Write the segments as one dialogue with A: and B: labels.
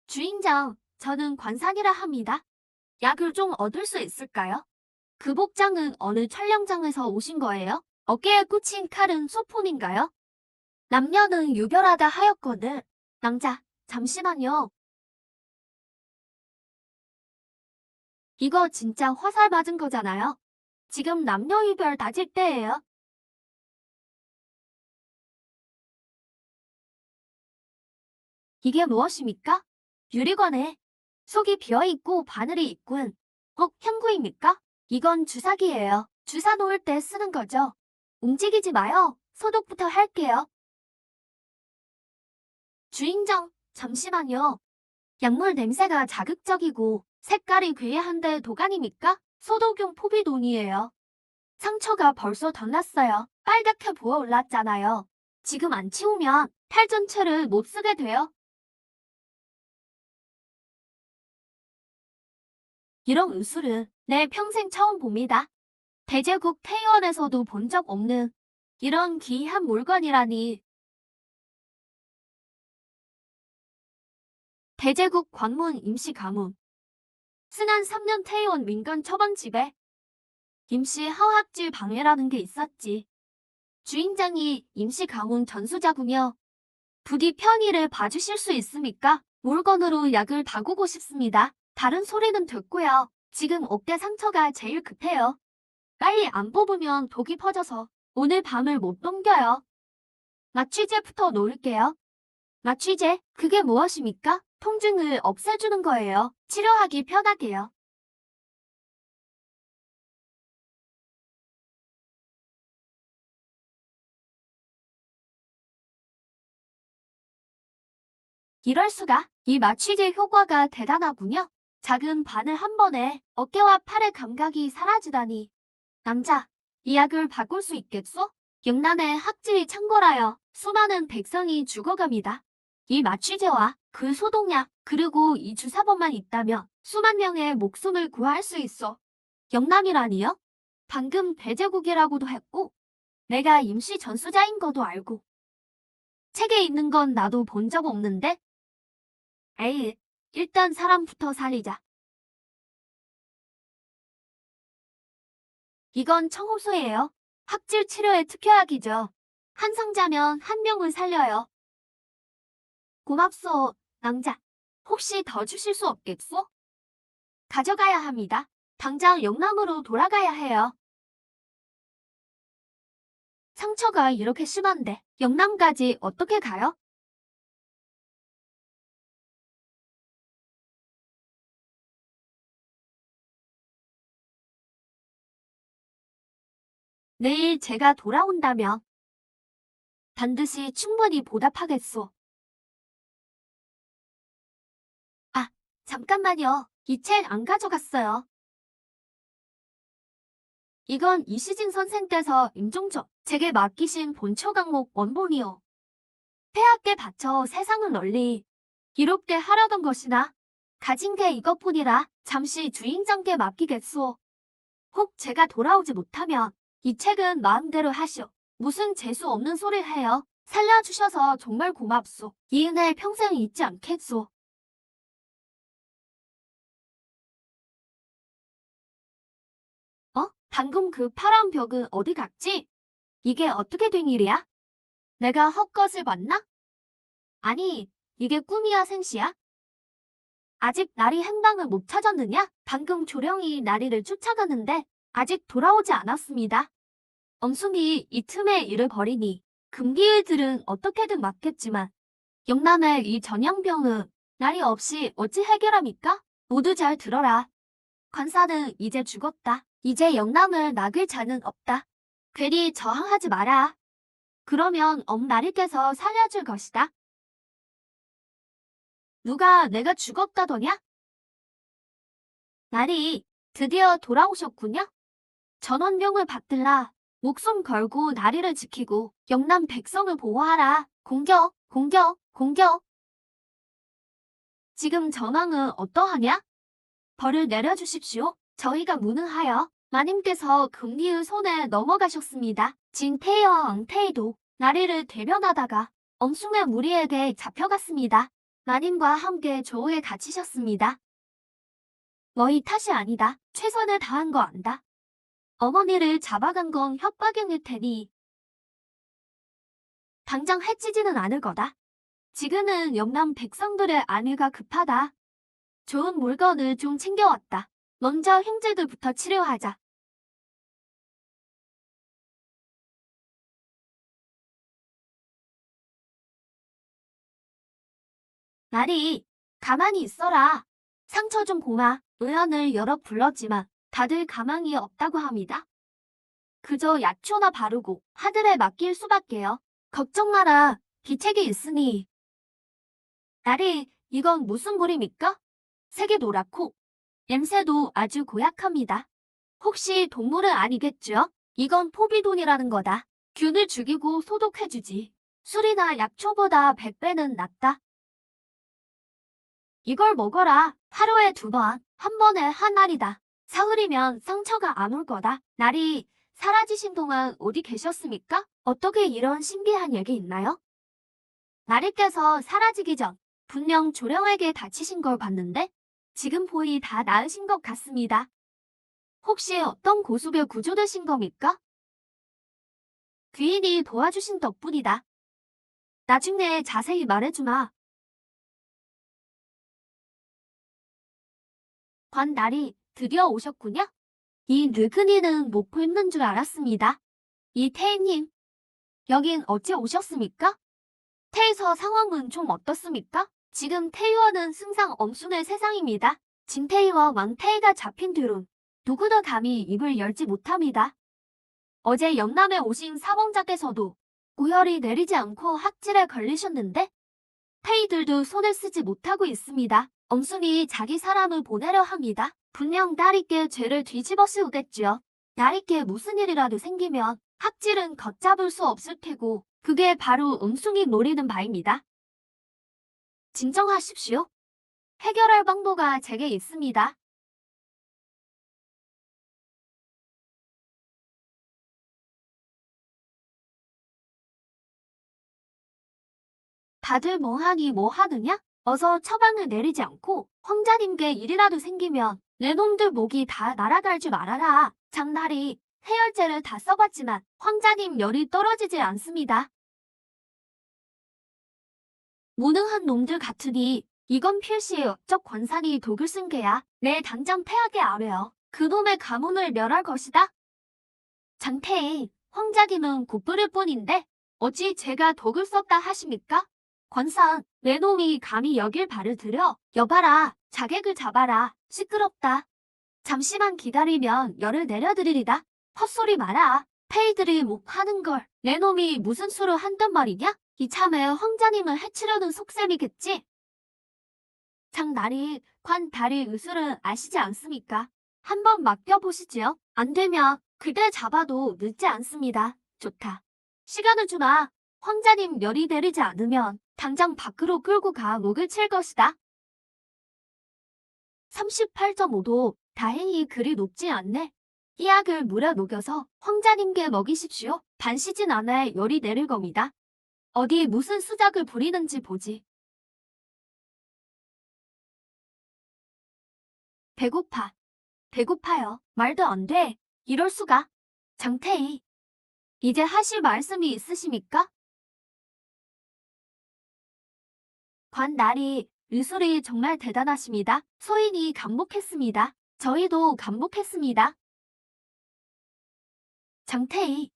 A: 주인장, 저는 관상이라 합니다. 약을 좀 얻을 수 있을까요? 그 복장은 어느 촬영장에서 오신 거예요? 어깨에 꽂힌 칼은 소폰인가요? 남녀는 유별하다 하였거든. 남자, 잠시만요. 이거 진짜 화살 맞은 거잖아요. 지금 남녀 유별 따질 때예요. 이게 무엇입니까? 유리관에 속이 비어있고 바늘이 있군. 향구입니까? 이건 주사기예요. 주사 놓을 때 쓰는 거죠. 움직이지 마요. 소독부터 할게요. 주인장, 잠시만요. 약물 냄새가 자극적이고 색깔이 괴이한데 도가니입니까? 소독용 포비돈이에요. 상처가 벌써 덧났어요. 빨갛게 부어올랐잖아요. 지금 안 치우면 팔 전체를 못 쓰게 돼요. 이런 의술은 내 평생 처음 봅니다. 대제국 태의원에서도 본 적 없는 이런 기이한 물건이라니. 대제국 관문 임시 가문. 순한 3년 태의원 민간 처방집에 임시 하악질 방해라는 게 있었지. 주인장이 임시 가문 전수자군요. 부디 편의를 봐주실 수 있습니까? 물건으로 약을 다구고 싶습니다. 다른 소리는 됐고요. 지금 어깨 상처가 제일 급해요. 빨리 안 뽑으면 독이 퍼져서 오늘 밤을 못 넘겨요. 마취제부터 놓을게요. 마취제, 그게 무엇입니까? 통증을 없애주는 거예요. 치료하기 편하게요. 이럴 수가. 이 마취제 효과가 대단하군요. 작은 바늘 한 번에 어깨와 팔의 감각이 사라지다니. 남자, 이 약을 바꿀 수 있겠소? 영남의 학질이 창궐하여 수많은 백성이 죽어갑니다. 이 마취제와 그 소독약, 그리고 이 주사법만 있다면 수만 명의 목숨을 구할 수 있어. 영남이라니요? 방금 배제국이라고도 했고, 내가 임시 전수자인 거도 알고. 책에 있는 건 나도 본 적 없는데? 에이, 일단 사람부터 살리자. 이건 청호소예요. 학질 치료의 특효약이죠. 한 상자면 한 명을 살려요. 고맙소, 낭자. 혹시 더 주실 수 없겠소? 가져가야 합니다. 당장 영남으로 돌아가야 해요. 상처가 이렇게 심한데 영남까지 어떻게 가요? 내일 제가 돌아온다면 반드시 충분히 보답하겠소. 아, 잠깐만요. 이 책 안 가져갔어요. 이건 이시진 선생께서 임종적 제게 맡기신 본초 강목 원본이요. 폐하께 바쳐 세상을 널리 이롭게 하려던 것이나 가진 게 이것뿐이라 잠시 주인장께 맡기겠소. 혹 제가 돌아오지 못하면 이 책은 마음대로 하시오. 무슨 재수 없는 소리 해요. 살려주셔서 정말 고맙소. 이 은혜 평생 잊지 않겠소. 방금 그 파란 벽은 어디 갔지? 이게 어떻게 된 일이야? 내가 헛것을 봤나? 아니, 이게 꿈이야 생시야? 아직 나리 행방을 못 찾았느냐? 방금 조령이 나리를 쫓아가는데 아직 돌아오지 않았습니다. 엄순이 이 틈에 일을 벌이니 금기일들은 어떻게든 막겠지만 영남의 이 전양병은 날이 없이 어찌 해결합니까? 모두 잘 들어라. 관사는 이제 죽었다. 이제 영남을 막을 자는 없다. 괜히 저항하지 마라. 그러면 엄나리께서 살려줄 것이다. 누가 내가 죽었다더냐? 날이 드디어 돌아오셨군요. 전원병을 받들라. 목숨 걸고 나리를 지키고 영남 백성을 보호하라. 공격, 공격, 공격. 지금 전황은 어떠하냐? 벌을 내려주십시오. 저희가 무능하여 마님께서 금리의 손에 넘어가셨습니다. 진태희와 엉태희도 나리를 대변하다가 엄숭의 무리에게 잡혀갔습니다. 마님과 함께 조우에 갇히셨습니다. 너희 탓이 아니다. 최선을 다한 거 안다. 어머니를 잡아간 건 협박일 테니 당장 해치지는 않을 거다. 지금은 영남 백성들의 안위가 급하다. 좋은 물건을 좀 챙겨왔다. 먼저 형제들부터 치료하자. 나리, 가만히 있어라. 상처 좀 보마. 의원을 여러 불렀지만 다들 가망이 없다고 합니다. 그저 약초나 바르고 하늘에 맡길 수밖에요. 걱정 마라. 기책이 있으니. 나리, 이건 무슨 물입니까? 색이 노랗고 냄새도 아주 고약합니다. 혹시 동물은 아니겠죠? 이건 포비돈이라는 거다. 균을 죽이고 소독해주지. 술이나 약초보다 100배는 낫다. 이걸 먹어라. 하루에 2번, 한 번에 한 알이다. 사흘이면 상처가 안 올 거다. 날이 사라지신 동안 어디 계셨습니까? 어떻게 이런 신비한 얘기 있나요? 나리께서 사라지기 전 분명 조령에게 다치신 걸 봤는데 지금 보이 다 나으신 것 같습니다. 혹시 어떤 고수배 구조되신 겁니까? 귀인이 도와주신 덕분이다. 나중에 자세히 말해주마. 관날이 드디어 오셨군요. 이 늙은이는 못 뵙는 줄 알았습니다. 이태희님, 여긴 어째 오셨습니까? 태희서 상황은 좀 어떻습니까? 지금 태희와는 승상 엄순의 세상입니다. 진태희와 왕태희가 잡힌 뒤론 누구도 감히 입을 열지 못합니다. 어제 영남에 오신 사범자께서도 고열이 내리지 않고 학질에 걸리셨는데 태희들도 손을 쓰지 못하고 있습니다. 엄순이 자기 사람을 보내려 합니다. 분명 나리께 죄를 뒤집어 씌우겠지요. 나리께 무슨 일이라도 생기면 학질은 걷잡을 수 없을 테고 그게 바로 음숭이 노리는 바입니다. 진정하십시오. 해결할 방도가 제게 있습니다. 다들 뭐하니 뭐 하느냐? 어서 처방을 내리지 않고 황자님께 일이라도 생기면 내 놈들 목이 다 날아갈 줄 알아라. 장날이 해열제를 다 써봤지만 황자님 열이 떨어지지 않습니다. 무능한 놈들 같으니 이건 필시 업적 권산이 독을 쓴 게야. 내 당장 패하게 아뢰어 그놈의 가문을 멸할 것이다. 장태희, 황자님은 곧부릴 뿐인데 어찌 제가 독을 썼다 하십니까? 권산, 내 놈이 감히 여길 발을 들여 여봐라, 자객을 잡아라, 시끄럽다. 잠시만 기다리면 열을 내려드리리다. 헛소리 마라. 페이들이 못 하는 걸 내 놈이 무슨 수로 한단 말이냐? 이참에 황자님을 해치려는 속셈이겠지? 장날이 관다리 의술은 아시지 않습니까? 한번 맡겨보시지요. 안 되면 그대 잡아도 늦지 않습니다. 좋다. 시간을 주마. 황자님 열이 내리지 않으면 당장 밖으로 끌고 가 목을 칠 것이다. 38.5도 다행히 그리 높지 않네. 이 약을 물에 녹여서 황자님께 먹이십시오. 반시진 안에 열이 내릴 겁니다. 어디 무슨 수작을 부리는지 보지. 배고파. 배고파요. 말도 안 돼. 이럴 수가. 장태희, 이제 하실 말씀이 있으십니까? 관날이 의술이 정말 대단하십니다. 소인이 감복했습니다. 저희도 감복했습니다. 장태희,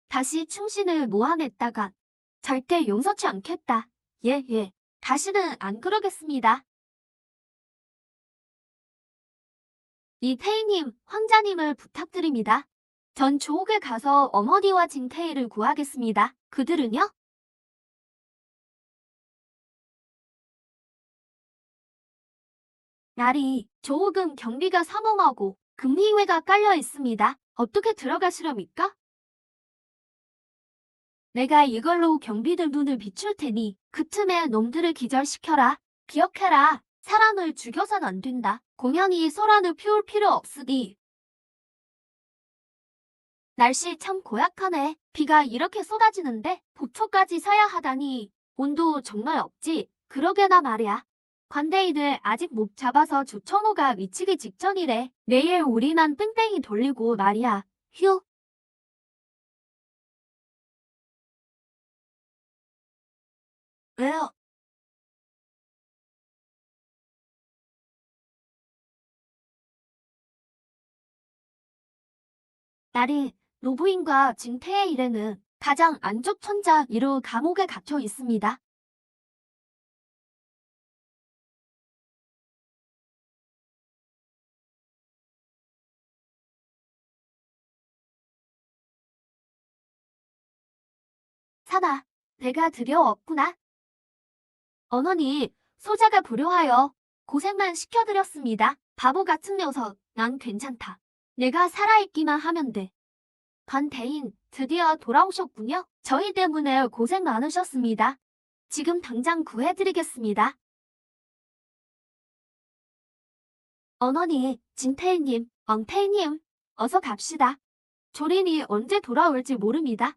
A: 다시 충신을 모함했다간 절대 용서치 않겠다. 예, 예. 다시는 안 그러겠습니다. 이태희님, 황자님을 부탁드립니다. 전 조옥에 가서 어머니와 진태희를 구하겠습니다. 그들은요? 날이 조옥은 경비가 삼엄하고 금리회가 깔려 있습니다. 어떻게 들어가시렵니까? 내가 이걸로 경비들 눈을 비출 테니 그 틈에 놈들을 기절시켜라. 기억해라. 사람을 죽여선 안 된다. 공연히 소란을 피울 필요 없으니. 날씨 참 고약하네. 비가 이렇게 쏟아지는데 보초까지 서야 하다니. 온도 정말 없지. 그러게나 말이야. 관대인을 아직 못 잡아서 조청호가 미치기 직전이래. 내일 우리만 뺑뺑이 돌리고 말이야. 휴. 왜요? 나리, 노부인과 증태의 일에는 가장 안쪽 천자 이로 감옥에 갇혀 있습니다. 사나, 내가 들여왔구나. 언원이 소자가 불효하여 고생만 시켜드렸습니다. 바보 같은 녀석, 난 괜찮다. 내가 살아있기만 하면 돼. 관대인, 드디어 돌아오셨군요. 저희 때문에 고생 많으셨습니다. 지금 당장 구해드리겠습니다. 언원이, 진태희님, 왕태희님, 어서 갑시다. 조린이 언제 돌아올지 모릅니다.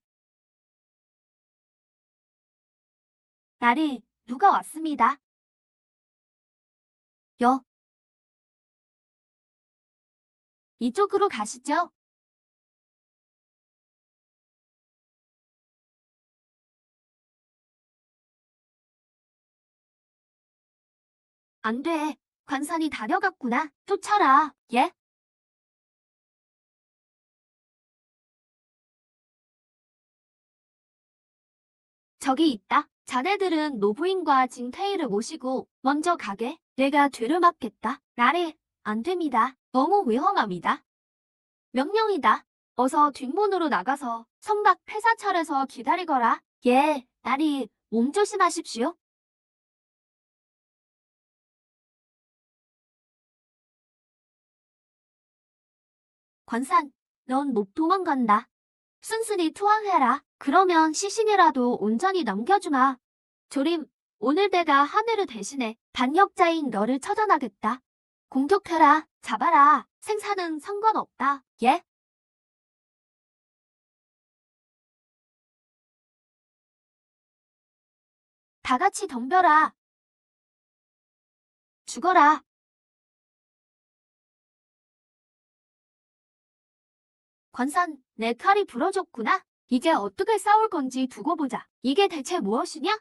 A: 나리, 누가 왔습니다. 여, 이쪽으로 가시죠. 안 돼. 관산이 다녀갔구나. 쫓아라. 예? 저기 있다. 자네들은 노부인과 징태이를 모시고 먼저 가게. 내가 뒤를 막겠다. 나리, 안 됩니다. 너무 위험합니다. 명령이다. 어서 뒷문으로 나가서 성곽 폐사철에서 기다리거라. 예, 나리, 몸 조심하십시오. 관산, 넌 못 도망간다. 순순히 투항해라. 그러면 시신이라도 온전히 넘겨주마. 조림, 오늘 내가 하늘을 대신해 반역자인 너를 처단하겠다. 공격해라. 잡아라. 생사는 상관없다. 예? 다 같이 덤벼라. 죽어라. 관산, 내 칼이 부러졌구나. 이제 어떻게 싸울 건지 두고 보자. 이게 대체 무엇이냐?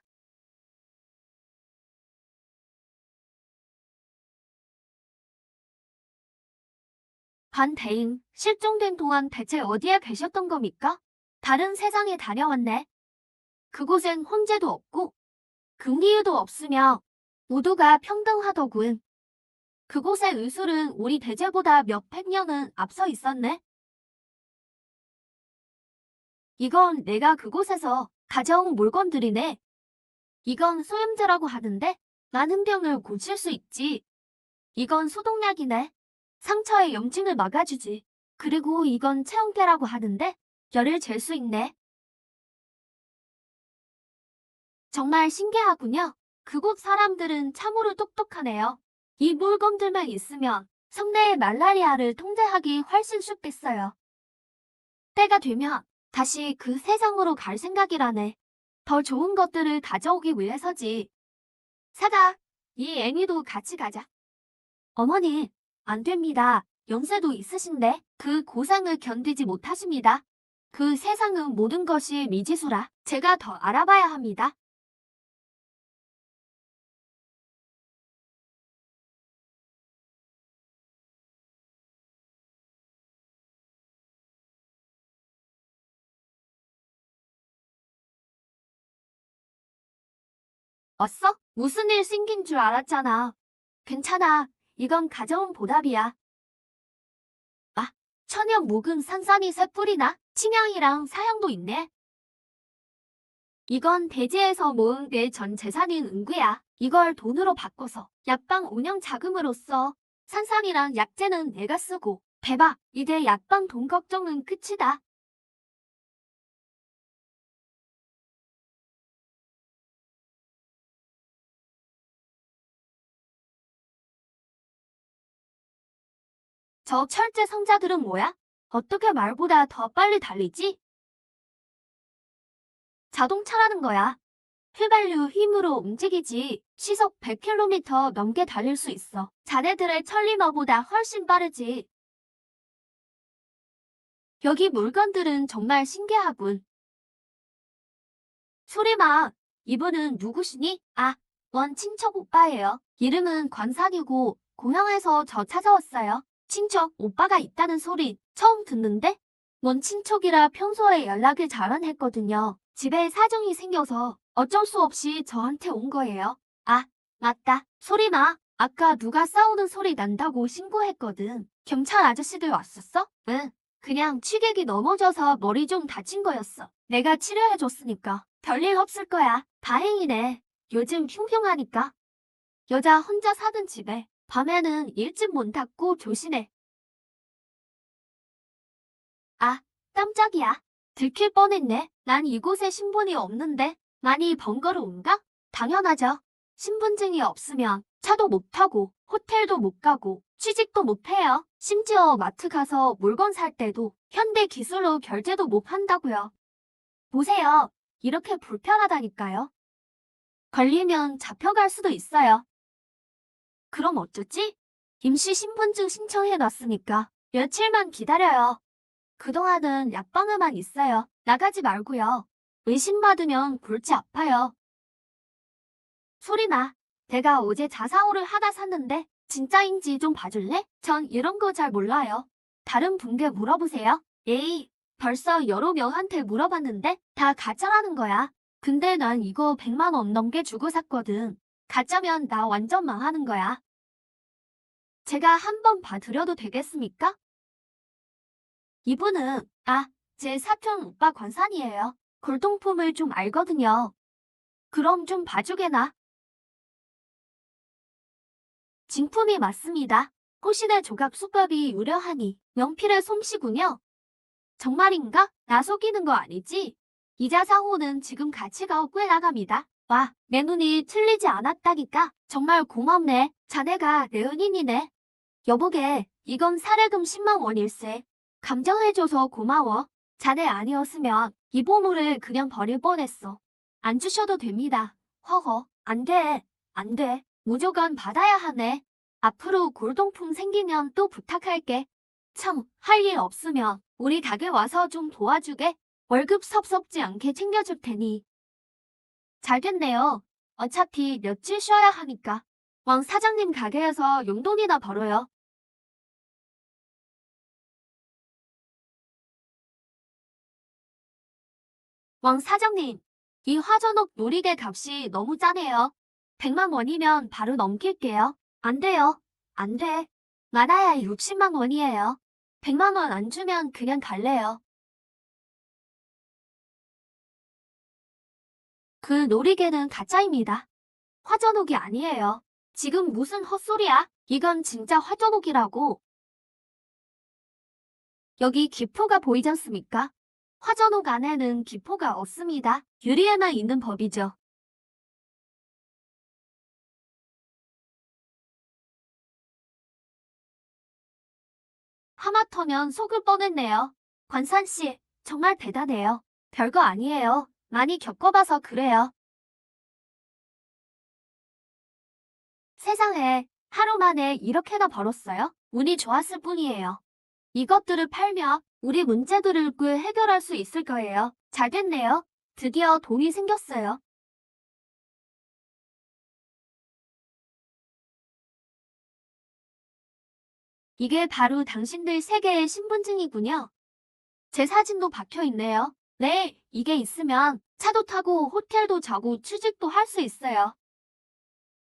A: 반대인, 실종된 동안 대체 어디에 계셨던 겁니까? 다른 세상에 다녀왔네. 그곳엔 혼재도 없고 금기유도 없으며 모두가 평등하더군. 그곳의 의술은 우리 대제보다 몇백 년은 앞서 있었네. 이건 내가 그곳에서 가져온 물건들이네. 이건 소염제라고 하는데 많은 병을 고칠 수 있지. 이건 소독약이네. 상처의 염증을 막아주지. 그리고 이건 체온계라고 하는데 열을 잴 수 있네. 정말 신기하군요. 그곳 사람들은 참으로 똑똑하네요. 이 물건들만 있으면 성내의 말라리아를 통제하기 훨씬 쉽겠어요. 때가 되면 다시 그 세상으로 갈 생각이라네. 더 좋은 것들을 가져오기 위해서지. 사가, 이 애니도 같이 가자. 어머니, 안 됩니다. 연세도 있으신데 그 고상을 견디지 못하십니다. 그 세상은 모든 것이 미지수라 제가 더 알아봐야 합니다. 왔어? 무슨 일 생긴 줄 알았잖아. 괜찮아. 이건 가져온 보답이야. 아, 천연 묵은 산삼이 새 뿌리나? 침향이랑 사향도 있네. 이건 대지에서 모은 내 전 재산인 은귀야. 이걸 돈으로 바꿔서 약방 운영 자금으로써 산삼이랑 약재는 내가 쓰고 대박, 이제 약방 돈 걱정은 끝이다. 저 철제 성자들은 뭐야? 어떻게 말보다 더 빨리 달리지? 자동차라는 거야. 휘발유 힘으로 움직이지 시속 100km 넘게 달릴 수 있어. 자네들의 천리마보다 훨씬 빠르지. 여기 물건들은 정말 신기하군. 소리마, 이분은 누구시니? 아, 원 친척 오빠예요. 이름은 관상이고 고향에서 저 찾아왔어요. 친척 오빠가 있다는 소리 처음 듣는데? 원 친척이라 평소에 연락을 잘 안 했거든요. 집에 사정이 생겨서 어쩔 수 없이 저한테 온 거예요. 아, 맞다. 소리마, 아까 누가 싸우는 소리 난다고 신고했거든. 경찰 아저씨들 왔었어? 응. 그냥 취객이 넘어져서 머리 좀 다친 거였어. 내가 치료해줬으니까 별일 없을 거야. 다행이네. 요즘 흉흉하니까. 여자 혼자 사는 집에 밤에는 일찍 문 닫고 조심해. 아, 깜짝이야. 들킬 뻔했네. 난 이곳에 신분이 없는데 많이 번거로운가? 당연하죠. 신분증이 없으면 차도 못 타고 호텔도 못 가고 취직도 못 해요. 심지어 마트 가서 물건 살 때도 현대 기술로 결제도 못 한다고요. 보세요. 이렇게 불편하다니까요. 걸리면 잡혀갈 수도 있어요. 그럼 어쩌지? 임시 신분증 신청해놨으니까 며칠만 기다려요. 그동안은 약방에만 있어요. 나가지 말고요. 의심받으면 골치 아파요. 소리나. 내가 어제 자사오를 하나 샀는데 진짜인지 좀 봐줄래? 전 이런 거 잘 몰라요. 다른 분께 물어보세요. 에이, 벌써 여러 명한테 물어봤는데 다 가짜라는 거야. 근데 난 이거 100만 원 넘게 주고 샀거든. 가짜면 나 완전 망하는 거야. 제가 한번 봐드려도 되겠습니까? 이분은, 제 사촌 오빠 권산이에요. 골동품을 좀 알거든요. 그럼 좀 봐주게나. 진품이 맞습니다. 호신의 조각 수법이 유려하니 명필의 솜씨군요. 정말인가? 나 속이는 거 아니지? 이자 사호는 지금 가치가 꽤 나갑니다. 와, 내 눈이 틀리지 않았다니까. 정말 고맙네. 자네가 내 은인이네. 여보게, 이건 사례금 10만 원일세. 감정해줘서 고마워. 자네 아니었으면 이 보물을 그냥 버릴 뻔했어. 안 주셔도 됩니다. 허허, 안 돼. 안 돼. 무조건 받아야 하네. 앞으로 골동품 생기면 또 부탁할게. 참, 할 일 없으면 우리 가게 와서 좀 도와주게. 월급 섭섭지 않게 챙겨줄 테니. 잘 됐네요. 어차피 며칠 쉬어야 하니까. 왕 사장님 가게에서 용돈이나 벌어요. 왕 사장님, 이 화전옥 놀이개 값이 너무 짜네요. 100만 원이면 바로 넘길게요. 안 돼요. 안 돼. 많아야 60만 원이에요. 100만 원 안 주면 그냥 갈래요. 그 놀이개는 가짜입니다. 화전옥이 아니에요. 지금 무슨 헛소리야? 이건 진짜 화전옥이라고. 여기 기포가 보이지 않습니까? 화전옥 안에는 기포가 없습니다. 유리에만 있는 법이죠. 하마터면 속을 뻔했네요. 관산씨, 정말 대단해요. 별거 아니에요. 많이 겪어봐서 그래요. 세상에, 하루 만에 이렇게나 벌었어요? 운이 좋았을 뿐이에요. 이것들을 팔면 우리 문제들을 꽤 해결할 수 있을 거예요. 잘 됐네요. 드디어 돈이 생겼어요. 이게 바로 당신들 세 개의 신분증이군요. 제 사진도 박혀 있네요. 네, 이게 있으면 차도 타고 호텔도 자고 취직도 할 수 있어요.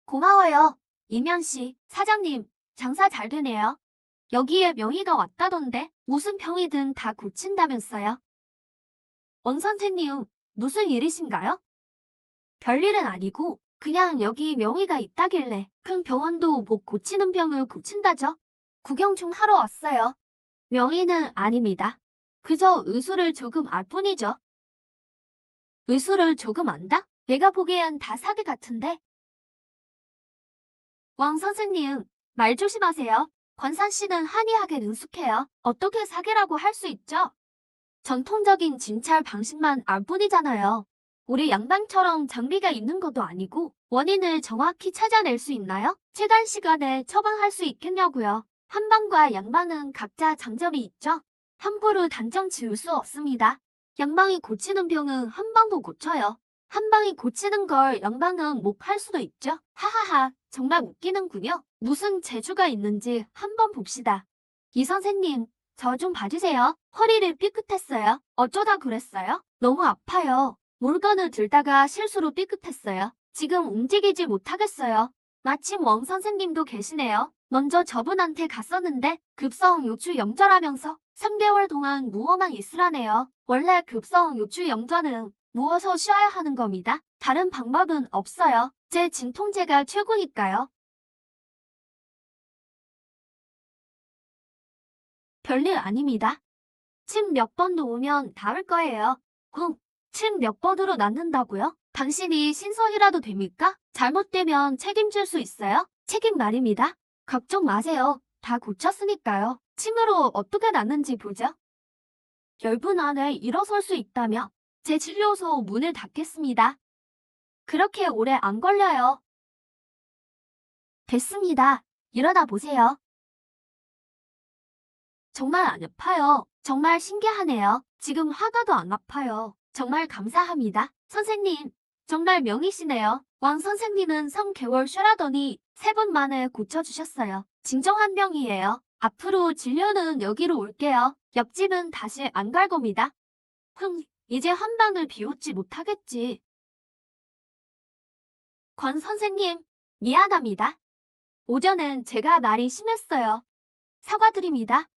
A: 고마워요. 이면 씨, 사장님, 장사 잘 되네요. 여기에 명의가 왔다던데 무슨 병이든 다 고친다면서요. 원 선생님, 무슨 일이신가요? 별일은 아니고 그냥 여기 명의가 있다길래 큰 병원도 못 고치는 병을 고친다죠. 구경 좀 하러 왔어요. 명의는 아닙니다. 그저 의술을 조금 알 뿐이죠. 의술을 조금 안다? 내가 보기엔 다 사기 같은데. 왕 선생님, 말 조심하세요. 권산 씨는 한의학에 능숙해요. 어떻게 사기라고 할 수 있죠? 전통적인 진찰 방식만 알 뿐이잖아요. 우리 양방처럼 장비가 있는 것도 아니고 원인을 정확히 찾아낼 수 있나요? 최단 시간에 처방할 수 있겠냐고요. 한방과 양방은 각자 장점이 있죠. 함부로 단정 지을 수 없습니다. 양방이 고치는 병은 한방도 고쳐요. 한방이 고치는 걸 양방은 못 할 수도 있죠. 하하하, 정말 웃기는군요. 무슨 재주가 있는지 한번 봅시다. 이 선생님, 저 좀 봐주세요. 허리를 삐끗했어요. 어쩌다 그랬어요? 너무 아파요. 물건을 들다가 실수로 삐끗했어요. 지금 움직이지 못하겠어요. 마침 멍 선생님도 계시네요. 먼저 저분한테 갔었는데 급성 요추 염좌라면서 3개월 동안 누워만 있으라네요. 원래 급성 요추 염좌는 누워서 쉬어야 하는 겁니다. 다른 방법은 없어요. 제 진통제가 최고니까요. 별일 아닙니다. 침 몇 번 놓으면 닿을 거예요. 침 몇 번으로 낫는다고요? 당신이 신선이라도 됩니까? 잘못되면 책임질 수 있어요? 책임 말입니다. 걱정 마세요. 다 고쳤으니까요. 침으로 어떻게 낫는지 보죠. 10분 안에 일어설 수 있다며 제 진료소 문을 닫겠습니다. 그렇게 오래 안 걸려요. 됐습니다. 일어나 보세요. 정말 안 아파요. 정말 신기하네요. 지금 하나도 안 아파요. 정말 감사합니다. 선생님, 정말 명이시네요. 왕 선생님은 3개월 쉬라더니 3분 만에 고쳐주셨어요. 진정한 병이에요. 앞으로 진료는 여기로 올게요. 옆집은 다시 안 갈 겁니다. 이제 한 방을 비웃지 못하겠지. 권 선생님, 미안합니다. 오전엔 제가 말이 심했어요. 사과드립니다.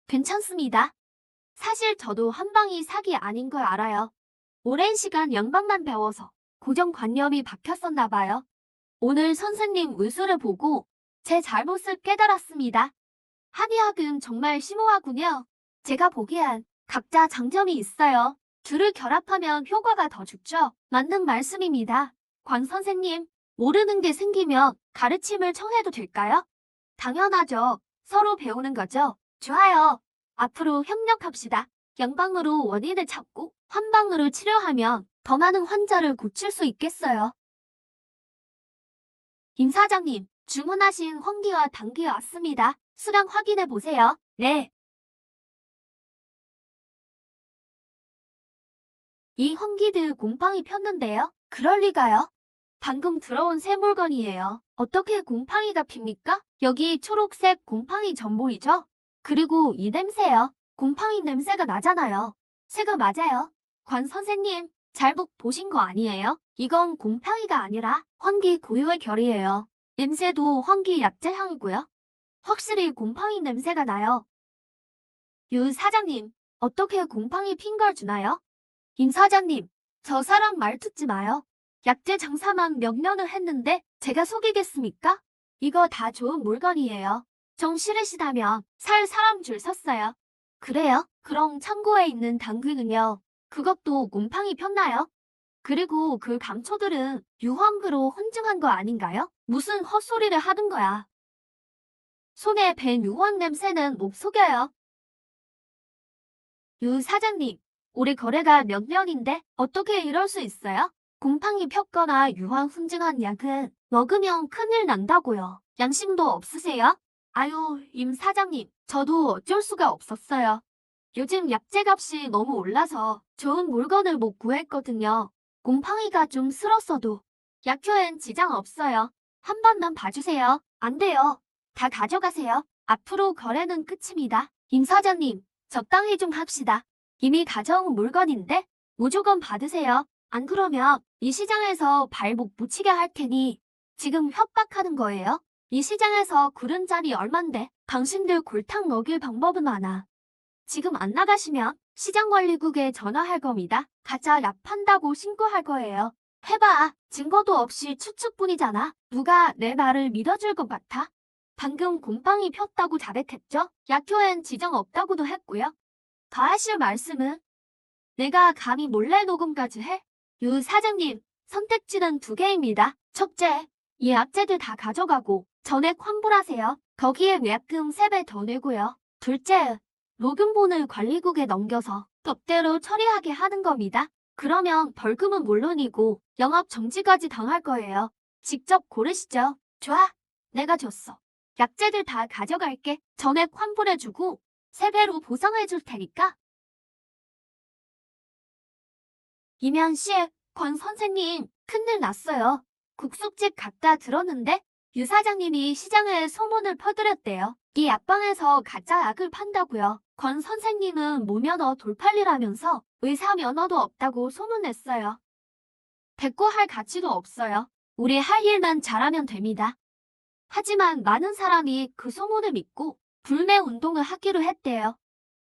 A: 괜찮습니다. 사실 저도 한방이 사기 아닌 걸 알아요. 오랜 시간 양방만 배워서 고정관념이 박혔었나 봐요. 오늘 선생님 의술을 보고 제 잘못을 깨달았습니다. 한의학은 정말 심오하군요. 제가 보기엔 각자 장점이 있어요. 둘을 결합하면 효과가 더 좋죠. 맞는 말씀입니다. 관 선생님, 모르는 게 생기면 가르침을 청해도 될까요? 당연하죠. 서로 배우는 거죠. 좋아요. 앞으로 협력합시다. 양방으로 원인을 찾고 한방으로 치료하면 더 많은 환자를 고칠 수 있겠어요. 김 사장님, 주문하신 환기와 당기 왔습니다. 수량 확인해 보세요. 네. 이 환기들 곰팡이 폈는데요. 그럴 리가요. 방금 들어온 새 물건이에요. 어떻게 곰팡이가 핍니까? 여기 초록색 곰팡이 전 보이죠? 그리고 이 냄새요. 곰팡이 냄새가 나잖아요. 새가 맞아요. 관 선생님, 잘못 보신 거 아니에요? 이건 곰팡이가 아니라 환기 고유의 결이에요. 냄새도 환기 약재 향이고요. 확실히 곰팡이 냄새가 나요. 유 사장님, 어떻게 곰팡이 핀 걸 주나요? 김 사장님, 저 사람 말 듣지 마요. 약재 장사만 몇 년을 했는데 제가 속이겠습니까? 이거 다 좋은 물건이에요. 정 싫으시다면 살 사람 줄 섰어요. 그래요? 그럼 창고에 있는 당귀는요? 그것도 곰팡이 폈나요? 그리고 그 감초들은 유황으로 혼증한 거 아닌가요? 무슨 헛소리를 하는 거야. 손에 밴 유황 냄새는 못 속여요. 유 사장님, 우리 거래가 몇 년인데 어떻게 이럴 수 있어요? 곰팡이 폈거나 유황 훈증한 약은 먹으면 큰일 난다고요. 양심도 없으세요? 아유, 임 사장님, 저도 어쩔 수가 없었어요. 요즘 약재 값이 너무 올라서 좋은 물건을 못 구했거든요. 곰팡이가 좀 슬었어도 약효엔 지장 없어요. 한 번만 봐주세요. 안 돼요. 다 가져가세요. 앞으로 거래는 끝입니다. 임 사장님, 적당히 좀 합시다. 이미 가져온 물건인데 무조건 받으세요. 안 그러면 이 시장에서 발 못 붙이게 할 테니 지금 협박하는 거예요? 이 시장에서 구른 자리 얼만데 당신들 골탕 먹일 방법은 많아. 지금 안 나가시면 시장관리국에 전화할 겁니다. 가짜 약 판다고 신고할 거예요. 해봐. 증거도 없이 추측뿐이잖아. 누가 내 말을 믿어줄 것 같아? 방금 곰팡이 폈다고 자백했죠? 약효엔 지장 없다고도 했고요. 더 하실 말씀은? 내가 감히 몰래 녹음까지 해? 유 사장님, 선택지는 2개입니다. 첫째, 이 약재들 다 가져가고 전액 환불하세요. 거기에 외약금 3배 더 내고요. 둘째, 녹음본을 관리국에 넘겨서 법대로 처리하게 하는 겁니다. 그러면 벌금은 물론이고 영업 정지까지 당할 거예요. 직접 고르시죠. 좋아, 내가 줬어. 약재들 다 가져갈게. 전액 환불해주고 3배로 보상해줄 테니까. 이면 씨, 권 선생님, 큰일 났어요. 국수집 갖다 들었는데 유 사장님이 시장에 소문을 퍼뜨렸대요. 이 약방에서 가짜 약을 판다고요. 권 선생님은 무면허 돌팔이라면서 의사 면허도 없다고 소문냈어요. 대꾸할 가치도 없어요. 우리 할 일만 잘하면 됩니다. 하지만 많은 사람이 그 소문을 믿고 불매 운동을 하기로 했대요.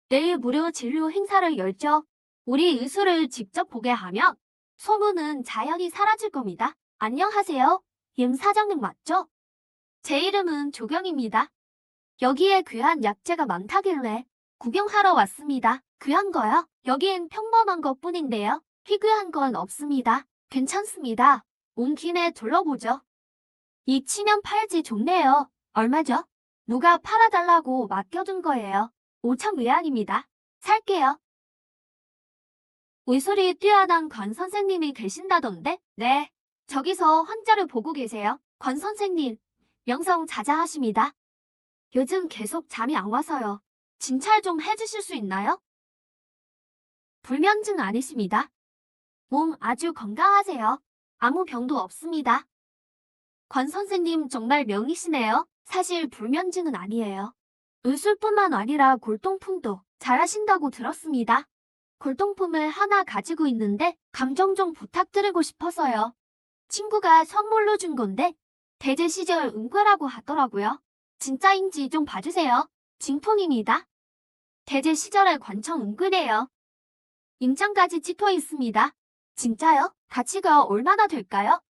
A: 내일 무료 진료 행사를 열죠. 우리 의술을 직접 보게 하면 소문은 자연히 사라질 겁니다. 안녕하세요. 임 사장님 맞죠? 제 이름은 조경입니다. 여기에 귀한 약재가 많다길래 구경하러 왔습니다. 귀한 거요? 여긴 평범한 것뿐인데요. 희귀한 건 없습니다. 괜찮습니다. 온 김에 둘러보죠. 이 치면 팔지 좋네요. 얼마죠? 누가 팔아달라고 맡겨둔 거예요. 5천 위안입니다. 살게요. 의술이 뛰어난 권 선생님이 계신다던데? 네. 저기서 환자를 보고 계세요. 권 선생님, 명성 자자하십니다. 요즘 계속 잠이 안 와서요. 진찰 좀 해주실 수 있나요? 불면증 아니십니다. 몸 아주 건강하세요. 아무 병도 없습니다. 권 선생님 정말 명이시네요. 사실 불면증은 아니에요. 의술뿐만 아니라 골동품도 잘하신다고 들었습니다. 골동품을 하나 가지고 있는데 감정 좀 부탁드리고 싶어서요. 친구가 선물로 준 건데 대제 시절 은괴라고 하더라고요. 진짜인지 좀 봐주세요. 진품입니다. 대제 시절의 관청 은괴래요. 인장까지 찍혀 있습니다. 진짜요? 가치가 얼마나 될까요?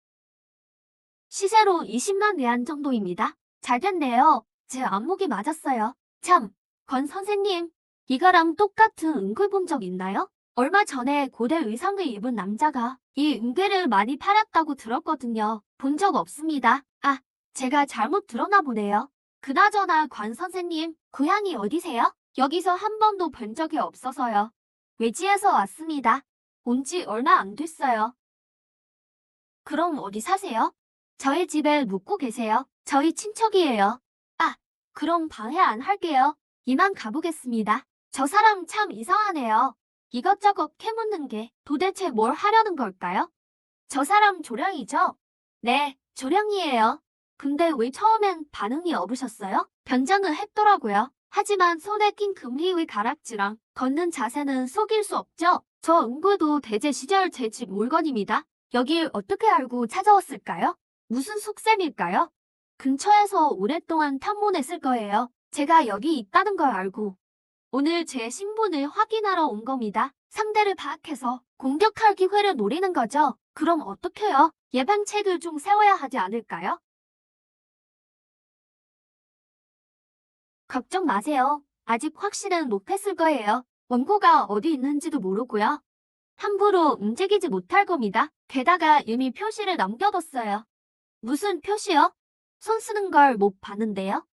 A: 시세로 20만 위안 정도입니다. 잘 됐네요. 제 안목이 맞았어요. 참, 권 선생님, 이거랑 똑같은 은괴 본 적 있나요? 얼마 전에 고대 의상을 입은 남자가 이 은괴를 많이 팔았다고 들었거든요. 본 적 없습니다. 아, 제가 잘못 들었나 보네요. 그나저나 권 선생님, 고향이 어디세요? 여기서 한 번도 본 적이 없어서요. 외지에서 왔습니다. 온 지 얼마 안 됐어요. 그럼 어디 사세요? 저희 집에 묵고 계세요. 저희 친척이에요. 아, 그럼 방해 안 할게요. 이만 가보겠습니다. 저 사람 참 이상하네요. 이것저것 캐묻는 게 도대체 뭘 하려는 걸까요? 저 사람 조량이죠? 네, 조량이에요. 근데 왜 처음엔 반응이 없으셨어요? 변장을 했더라고요. 하지만 손에 낀 금리의 가락지랑 걷는 자세는 속일 수 없죠? 저 은구도 대제 시절 제 집 물건입니다. 여길 어떻게 알고 찾아왔을까요? 무슨 속셈일까요? 근처에서 오랫동안 탐문했을 거예요. 제가 여기 있다는 걸 알고. 오늘 제 신분을 확인하러 온 겁니다. 상대를 파악해서 공격할 기회를 노리는 거죠. 그럼 어떡해요? 예방책을 좀 세워야 하지 않을까요? 걱정 마세요. 아직 확신은 못했을 거예요. 원고가 어디 있는지도 모르고요. 함부로 움직이지 못할 겁니다. 게다가 이미 표시를 남겨뒀어요. 무슨 표시요? 손 쓰는 걸 못 봤는데요.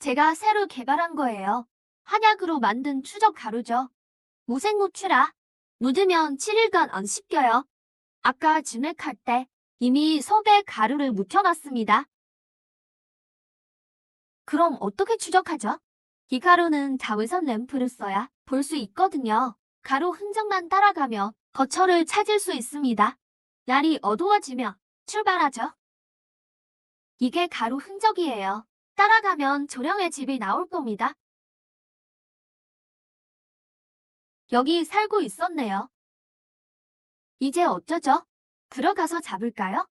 A: 제가 새로 개발한 거예요. 한약으로 만든 추적 가루죠. 무생무추라. 묻으면 7일간 안 씻겨요. 아까 진액할 때 이미 속에 가루를 묻혀놨습니다. 그럼 어떻게 추적하죠? 이 가루는 자외선 램프를 써야 볼 수 있거든요. 가루 흔적만 따라가면 거처를 찾을 수 있습니다. 날이 어두워지면 출발하죠. 이게 가루 흔적이에요. 따라가면 조령의 집이 나올 겁니다. 여기 살고 있었네요. 이제 어쩌죠? 들어가서 잡을까요?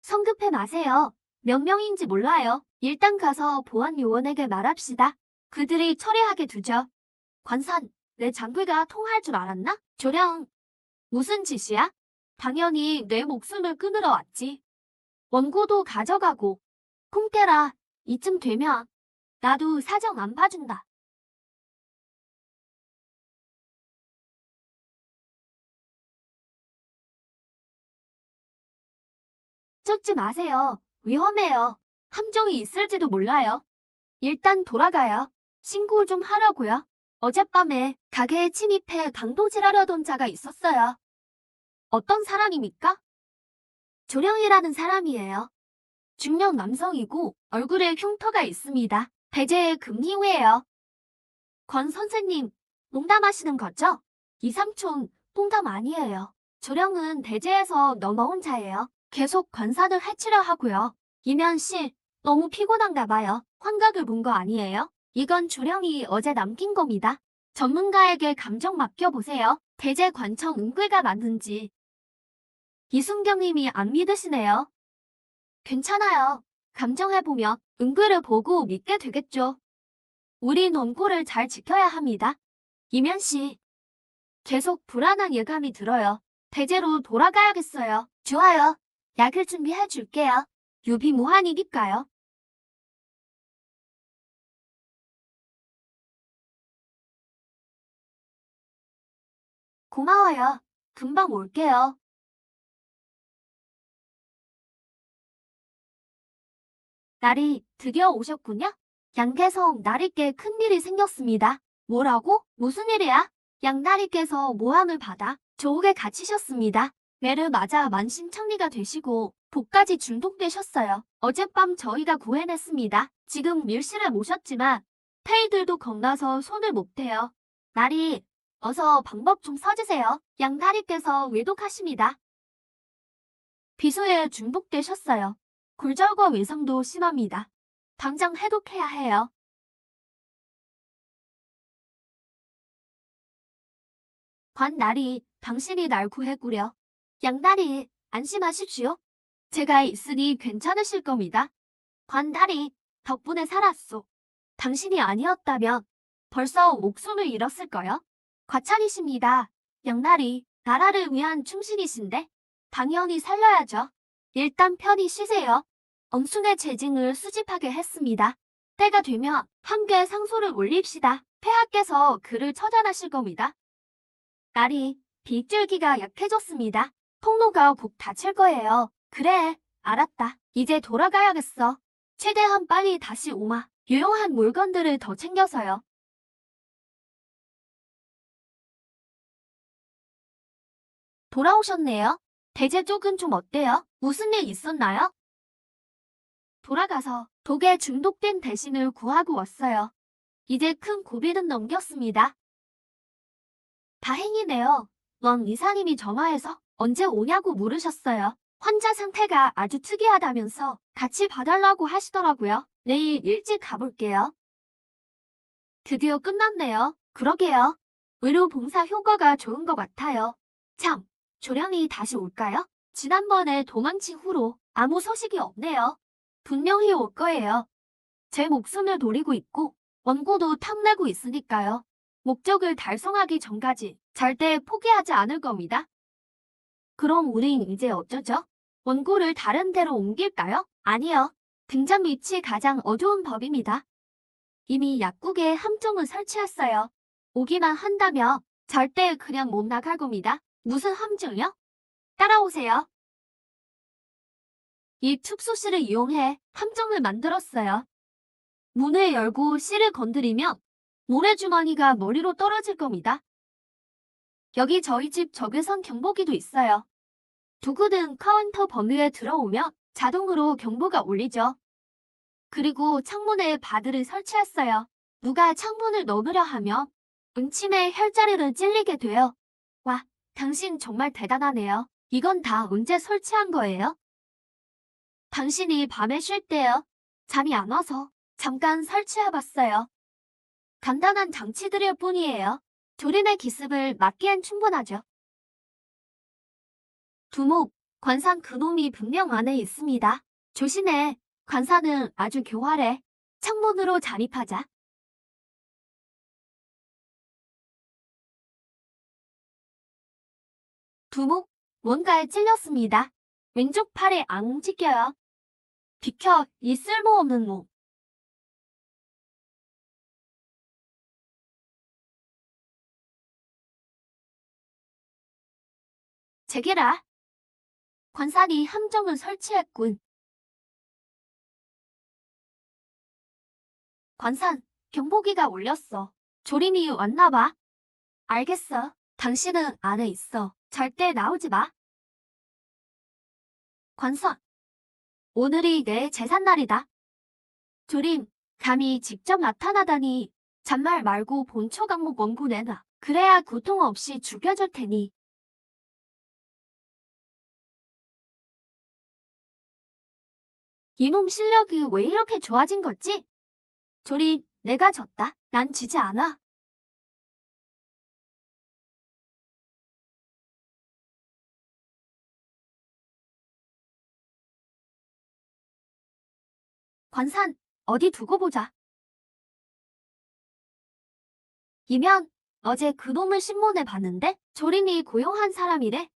A: 성급해 마세요. 몇 명인지 몰라요. 일단 가서 보안 요원에게 말합시다. 그들이 처리하게 두죠. 관선, 내 장비가 통할 줄 알았나? 조령, 무슨 짓이야? 당연히 내 목숨을 끊으러 왔지. 원고도 가져가고. 콩깨라, 이쯤 되면 나도 사정 안 봐준다. 쫓지 마세요. 위험해요. 함정이 있을지도 몰라요. 일단 돌아가요. 신고 좀 하려고요. 어젯밤에 가게에 침입해 강도질하려던 자가 있었어요. 어떤 사람입니까? 조령이라는 사람이에요. 중년 남성이고 얼굴에 흉터가 있습니다. 배제의 금이후예요. 권 선생님, 농담하시는 거죠? 이삼촌, 농담 아니에요. 조령은 대제에서 넘어온 자예요. 계속 권산을 해치려 하고요. 이면 씨, 너무 피곤한가 봐요. 환각을 본 거 아니에요? 이건 조령이 어제 남긴 겁니다. 전문가에게 감정 맡겨보세요. 대제 관청 은괴가 맞는지. 이순경님이 안 믿으시네요. 괜찮아요. 감정해보면 은괴를 보고 믿게 되겠죠. 우린 원고를 잘 지켜야 합니다. 이면 씨. 계속 불안한 예감이 들어요. 대제로 돌아가야겠어요. 좋아요. 약을 준비해 줄게요. 유비무환이니까요. 고마워요. 금방 올게요. 날이 드디어 오셨군요. 양계성 나리께 큰일이 생겼습니다. 뭐라고? 무슨 일이야? 양나리께서 모함을 받아 조옥에 갇히셨습니다. 매를 맞아 만신창리가 되시고 독까지 중독되셨어요. 어젯밤 저희가 구해냈습니다. 지금 밀실에 모셨지만 페이들도 겁나서 손을 못 대요. 나리, 어서 방법 좀 써주세요. 양나리께서 외독하십니다. 비수에 중독되셨어요. 굴절과 외상도 심합니다. 당장 해독해야 해요. 관나리, 당신이 날 구해구려. 양나리, 안심하십시오. 제가 있으니 괜찮으실 겁니다. 관나리, 덕분에 살았소. 당신이 아니었다면 벌써 목숨을 잃었을 거요. 과찬이십니다. 양나리, 나라를 위한 충신이신데 당연히 살려야죠. 일단 편히 쉬세요. 엉순의 재징을 수집하게 했습니다. 때가 되면 함께 상소를 올립시다. 폐하께서 그를 처단하실 겁니다. 날이 빗줄기가 약해졌습니다. 통로가 곧 닫힐 거예요. 그래, 알았다. 이제 돌아가야겠어. 최대한 빨리 다시 오마. 유용한 물건들을 더 챙겨서요. 돌아오셨네요. 대제 쪽은 좀 어때요? 무슨 일 있었나요? 돌아가서 독에 중독된 대신을 구하고 왔어요. 이제 큰 고비는 넘겼습니다. 다행이네요. 넌 이사님이 전화해서 언제 오냐고 물으셨어요. 환자 상태가 아주 특이하다면서 같이 봐달라고 하시더라고요. 내일 일찍 가볼게요. 드디어 끝났네요. 그러게요. 의료 봉사 효과가 좋은 것 같아요. 참, 조령이 다시 올까요? 지난번에 도망친 후로 아무 소식이 없네요. 분명히 올 거예요. 제 목숨을 노리고 있고 원고도 탐내고 있으니까요. 목적을 달성하기 전까지 절대 포기하지 않을 겁니다. 그럼 우린 이제 어쩌죠? 원고를 다른 데로 옮길까요? 아니요. 등잔 밑이 가장 어두운 법입니다. 이미 약국에 함정을 설치했어요. 오기만 한다면 절대 그냥 못 나갈 겁니다. 무슨 함정이요? 따라오세요. 이 축소실을 이용해 함정을 만들었어요. 문을 열고 실을 건드리면 모래주머니가 머리로 떨어질 겁니다. 여기 저희 집 적외선 경보기도 있어요. 누구든 카운터 범위에 들어오면 자동으로 경보가 울리죠. 그리고 창문에 바드를 설치했어요. 누가 창문을 넘으려 하면 응침에 혈자리를 찔리게 돼요. 와, 당신 정말 대단하네요. 이건 다 언제 설치한 거예요? 당신이 밤에 쉴 때요. 잠이 안 와서 잠깐 설치해봤어요. 간단한 장치들일 뿐이에요. 조림의 기습을 막기엔 충분하죠. 두목, 관상 그놈이 분명 안에 있습니다. 조심해. 관사는 아주 교활해. 창문으로 잠입하자. 두목, 뭔가에 찔렸습니다. 왼쪽 팔에 안 움직여요. 비켜, 이 쓸모없는 놈. 제게라. 관살이 함정을 설치했군. 관산, 경보기가 울렸어. 조린이 왔나 봐. 알겠어. 당신은 안에 있어. 절대 나오지 마. 권선, 오늘이 내 제삿날이다. 조린, 감히 직접 나타나다니. 잔말 말고 본초 강목 원고 내놔. 그래야 고통 없이 죽여줄 테니. 이놈 실력이 왜 이렇게 좋아진 거지? 조린, 내가 졌다. 난 지지 않아. 관산, 어디 두고 보자. 이면, 어제 그놈을 신문에 봤는데 조린이 고용한 사람이래.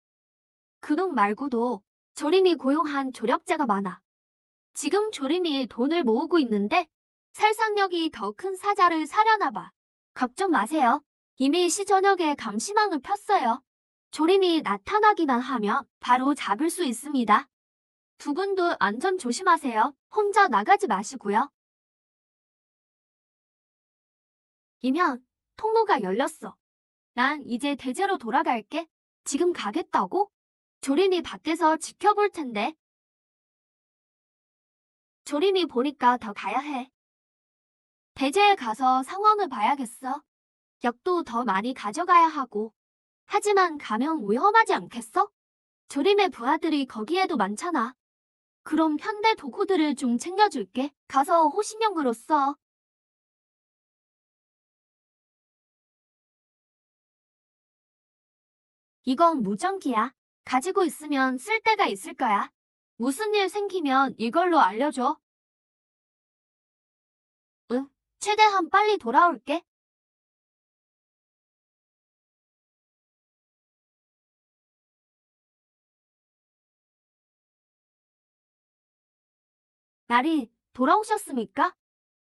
A: 그놈 말고도 조린이 고용한 조력자가 많아. 지금 조린이 돈을 모으고 있는데 살상력이 더 큰 사자를 사려나 봐. 걱정 마세요. 이미 시저녁에 감시망을 폈어요. 조린이 나타나기만 하면 바로 잡을 수 있습니다. 두 분도 안전 조심하세요. 혼자 나가지 마시고요. 이면 통로가 열렸어. 난 이제 대제로 돌아갈게. 지금 가겠다고? 조린이 밖에서 지켜볼 텐데. 조린이 보니까 더 가야 해. 대제에 가서 상황을 봐야겠어. 역도 더 많이 가져가야 하고. 하지만 가면 위험하지 않겠어? 조림의 부하들이 거기에도 많잖아. 그럼 현대 도구들을 좀 챙겨줄게. 가서 호신용으로 써. 이건 무전기야. 가지고 있으면 쓸 데가 있을 거야. 무슨 일 생기면 이걸로 알려줘. 응, 최대한 빨리 돌아올게. 날이 돌아오셨습니까?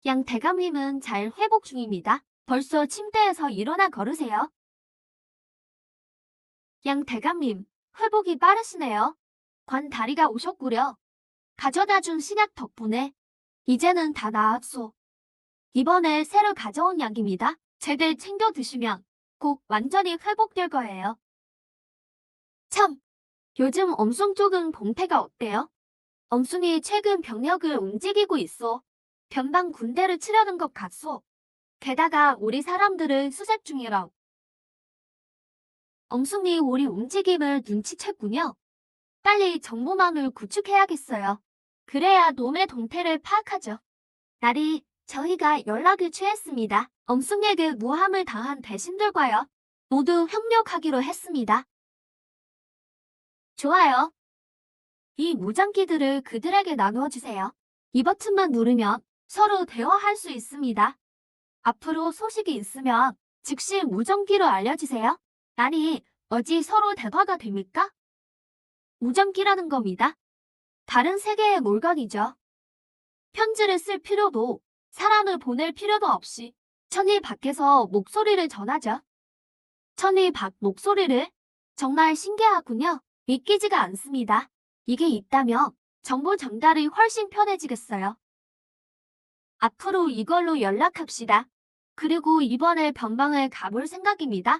A: 양 대감님은 잘 회복 중입니다. 벌써 침대에서 일어나 걸으세요. 양 대감님, 회복이 빠르시네요. 관 다리가 오셨구려. 가져다 준 신약 덕분에 이제는 다 나았소. 이번에 새로 가져온 약입니다. 제대 챙겨 드시면 꼭 완전히 회복될 거예요. 참, 요즘 엄순 쪽은 봉태가 어때요? 엄순이 최근 병력을 움직이고 있어. 변방 군대를 치려는 것 같소. 게다가 우리 사람들을 수색 중이라. 엄순이 우리 움직임을 눈치챘군요. 빨리 정보망을 구축해야겠어요. 그래야 놈의 동태를 파악하죠. 날이 저희가 연락을 취했습니다. 엄순에게 무함을 당한 대신들과요. 모두 협력하기로 했습니다. 좋아요. 이 무장기들을 그들에게 나누어주세요. 이 버튼만 누르면 서로 대화할 수 있습니다. 앞으로 소식이 있으면 즉시 무전기로 알려주세요. 아니, 어찌 서로 대화가 됩니까? 무전기라는 겁니다. 다른 세계의 물건이죠. 편지를 쓸 필요도, 사람을 보낼 필요도 없이 천리 밖에서 목소리를 전하죠. 천리 밖 목소리를? 정말 신기하군요. 믿기지가 않습니다. 이게 있다면 정보 전달이 훨씬 편해지겠어요. 앞으로 이걸로 연락합시다. 그리고 이번에 변방을 가볼 생각입니다.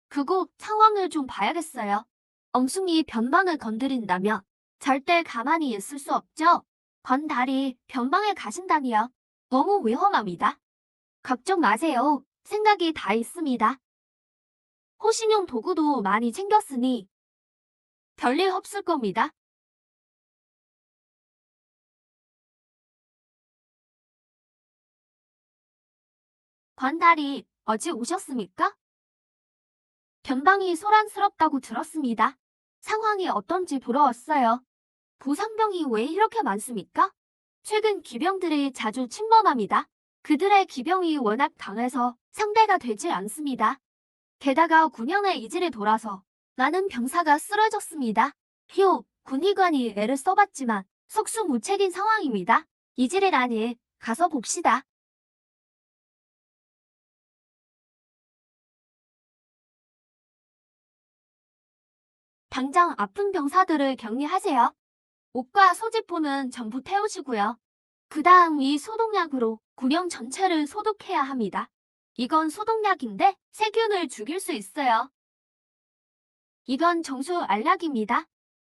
A: 그곳 상황을 좀 봐야겠어요. 엄숭이 변방을 건드린다면 절대 가만히 있을 수 없죠. 건달이 변방에 가신다니요. 너무 위험합니다. 걱정 마세요. 생각이 다 있습니다. 호신용 도구도 많이 챙겼으니 별일 없을 겁니다. 건달이 어제 오셨습니까? 변방이 소란스럽다고 들었습니다. 상황이 어떤지 보러 왔어요. 부상병이 왜 이렇게 많습니까? 최근 기병들이 자주 침범합니다. 그들의 기병이 워낙 강해서 상대가 되질 않습니다. 게다가 군형의 이질이 돌아서 많은 병사가 쓰러졌습니다. 비록 군의관이 애를 써봤지만 속수무책인 상황입니다. 이질이라니 가서 봅시다. 당장 아픈 병사들을 격리하세요. 옷과 소지품은 전부 태우시고요. 그 다음 이 소독약으로 군영 전체를 소독해야 합니다. 이건 소독약인데 세균을 죽일 수 있어요. 이건 정수 알약입니다.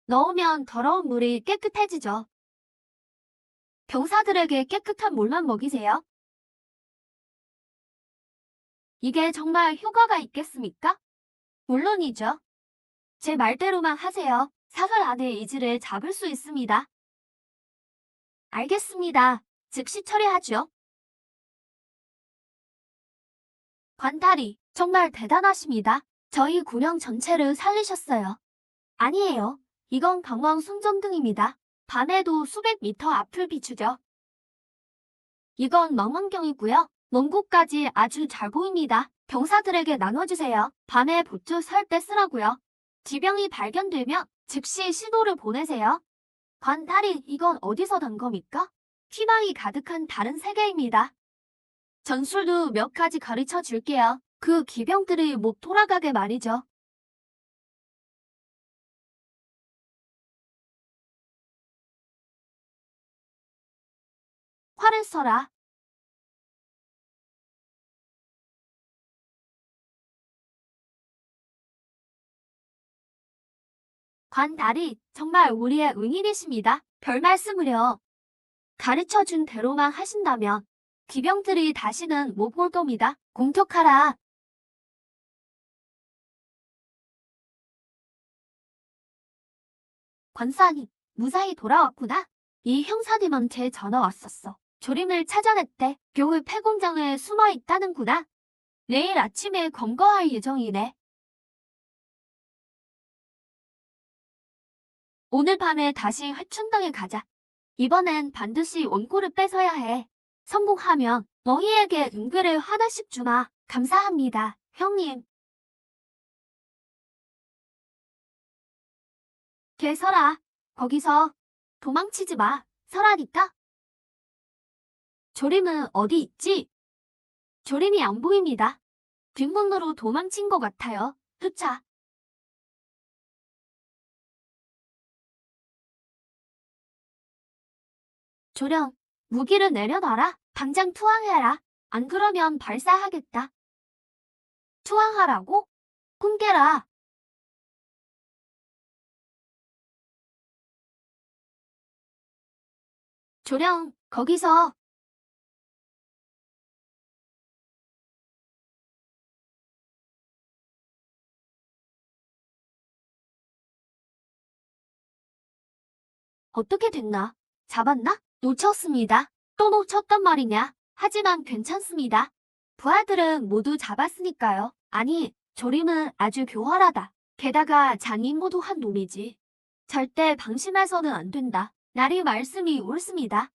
A: 넣으면 더러운 물이 깨끗해지죠. 병사들에게 깨끗한 물만 먹이세요. 이게 정말 효과가 있겠습니까? 물론이죠. 제 말대로만 하세요. 사흘 안에 이질을 잡을 수 있습니다. 알겠습니다. 즉시 처리하죠. 관다리, 정말 대단하십니다. 저희 군영 전체를 살리셨어요. 아니에요. 이건 강왕 손전등입니다. 밤에도 수백 미터 앞을 비추죠. 이건 망원경이고요. 먼 곳까지 아주 잘 보입니다. 병사들에게 나눠주세요. 밤에 보초 설 때 쓰라고요. 지병이 발견되면 즉시 신호를 보내세요. 관다리, 이건 어디서 단 겁니까? 희망이 가득한 다른 세계입니다. 전술도 몇 가지 가르쳐 줄게요. 그 기병들이 못 돌아가게 말이죠. 활을 써라. 관다리, 정말 우리의 응인이십니다. 별 말씀을요. 가르쳐준 대로만 하신다면 기병들이 다시는 못 볼 겁니다. 공격하라. 관사님, 무사히 돌아왔구나. 이 형사님한테 전화 왔었어. 조림을 찾아냈대. 교회 폐공장에 숨어 있다는구나. 내일 아침에 검거할 예정이래. 오늘 밤에 다시 회춘당에 가자. 이번엔 반드시 원고를 뺏어야 해. 성공하면 너희에게 은괴를 하나씩 주마. 감사합니다, 형님. 걔 설아, 거기서 도망치지 마. 설아니까. 조림은 어디 있지? 조림이 안 보입니다. 뒷문으로 도망친 것 같아요. 쫓아. 조령, 무기를 내려놔라. 당장 투항해라. 안 그러면 발사하겠다. 투항하라고? 꿈깨라. 조령, 거기서. 어떻게 됐나? 잡았나? 놓쳤습니다. 또 놓쳤단 말이냐? 하지만 괜찮습니다. 부하들은 모두 잡았으니까요. 아니, 조림은 아주 교활하다. 게다가 장인모도 한 놈이지. 절대 방심해서는 안 된다. 나리 말씀이 옳습니다.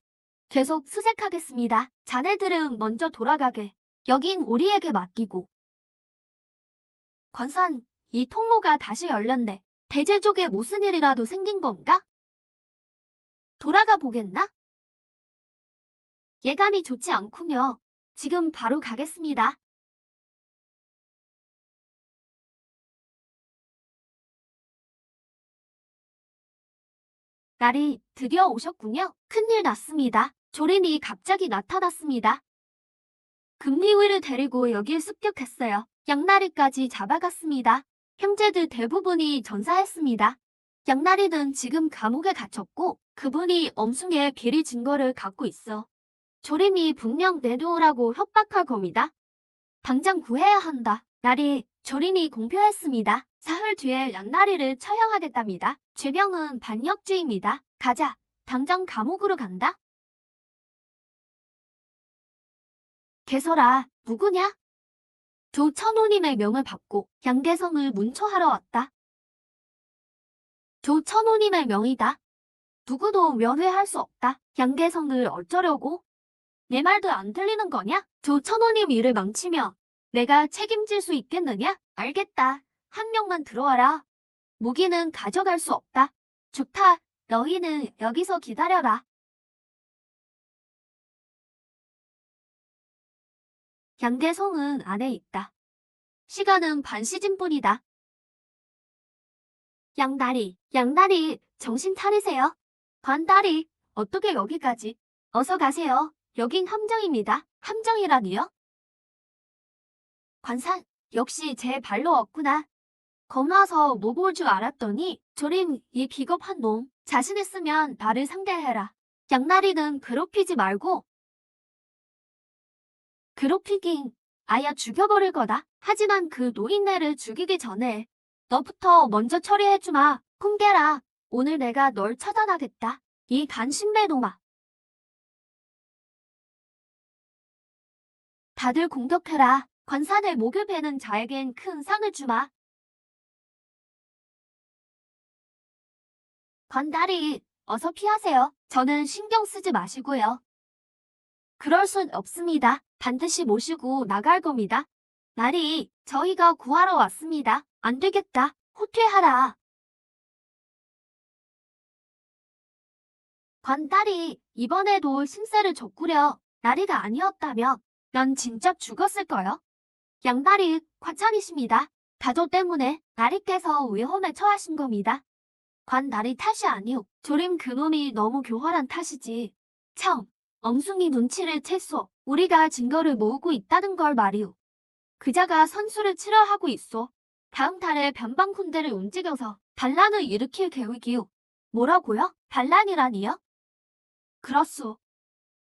A: 계속 수색하겠습니다. 자네들은 먼저 돌아가게. 여긴 우리에게 맡기고. 권선, 이 통로가 다시 열렸네. 대제 쪽에 무슨 일이라도 생긴 건가? 돌아가 보겠나? 예감이 좋지 않군요. 지금 바로 가겠습니다. 날이 드디어 오셨군요. 큰일 났습니다. 조린이 갑자기 나타났습니다. 금리위를 데리고 여길 습격했어요. 양나리까지 잡아갔습니다. 형제들 대부분이 전사했습니다. 양나리는 지금 감옥에 갇혔고 그분이 엄중의 비리 증거를 갖고 있어. 조림이 분명 내놓으라고 협박할 겁니다. 당장 구해야 한다. 날이 조림이 공표했습니다. 사흘 뒤에 양나리를 처형하겠답니다. 죄명은 반역죄입니다. 가자. 당장 감옥으로 간다. 개설아, 누구냐? 조천호님의 명을 받고 양계성을 문초하러 왔다. 조천호님의 명이다. 누구도 면회할 수 없다. 양계성을 어쩌려고? 내 말도 안 들리는 거냐? 조천호님 일을 망치며 내가 책임질 수 있겠느냐? 알겠다. 한 명만 들어와라. 무기는 가져갈 수 없다. 좋다. 너희는 여기서 기다려라. 양계성은 안에 있다. 시간은 반 시즌뿐이다. 양다리, 정신 차리세요. 관다리, 어떻게 여기까지? 어서 가세요. 여긴 함정입니다. 함정이라니요? 관산, 역시 제 발로 왔구나. 겁나서 못 올 줄 알았더니 조림 이 비겁한 놈. 자신 있으면 나를 상대해라. 양나리는 괴롭히지 말고. 괴롭히긴 아야 죽여버릴 거다. 하지만 그 노인네를 죽이기 전에 너부터 먼저 처리해주마. 쿵개라. 오늘 내가 널 처단하겠다. 이 간신배 놈아. 다들 공격해라. 관산을 목을 베는 자에겐 큰 상을 주마. 관다리, 어서 피하세요. 저는 신경 쓰지 마시고요. 그럴 순 없습니다. 반드시 모시고 나갈 겁니다. 나리, 저희가 구하러 왔습니다. 안 되겠다. 후퇴하라. 관다리, 이번에도 신세를 졌구려. 나리가 아니었다면 난 진짜 죽었을 거요. 양다리, 과찬이십니다. 다조 때문에 나리께서 위험에 처하신 겁니다. 관나리 탓이 아니오. 조림 그놈이 너무 교활한 탓이지. 참, 엄숭이 눈치를 챘소. 우리가 증거를 모으고 있다는 걸 말이오. 그자가 선수를 치러 하고 있어. 다음 달에 변방 군대를 움직여서 반란을 일으킬 계획이오. 뭐라고요? 반란이라니요? 그렇소.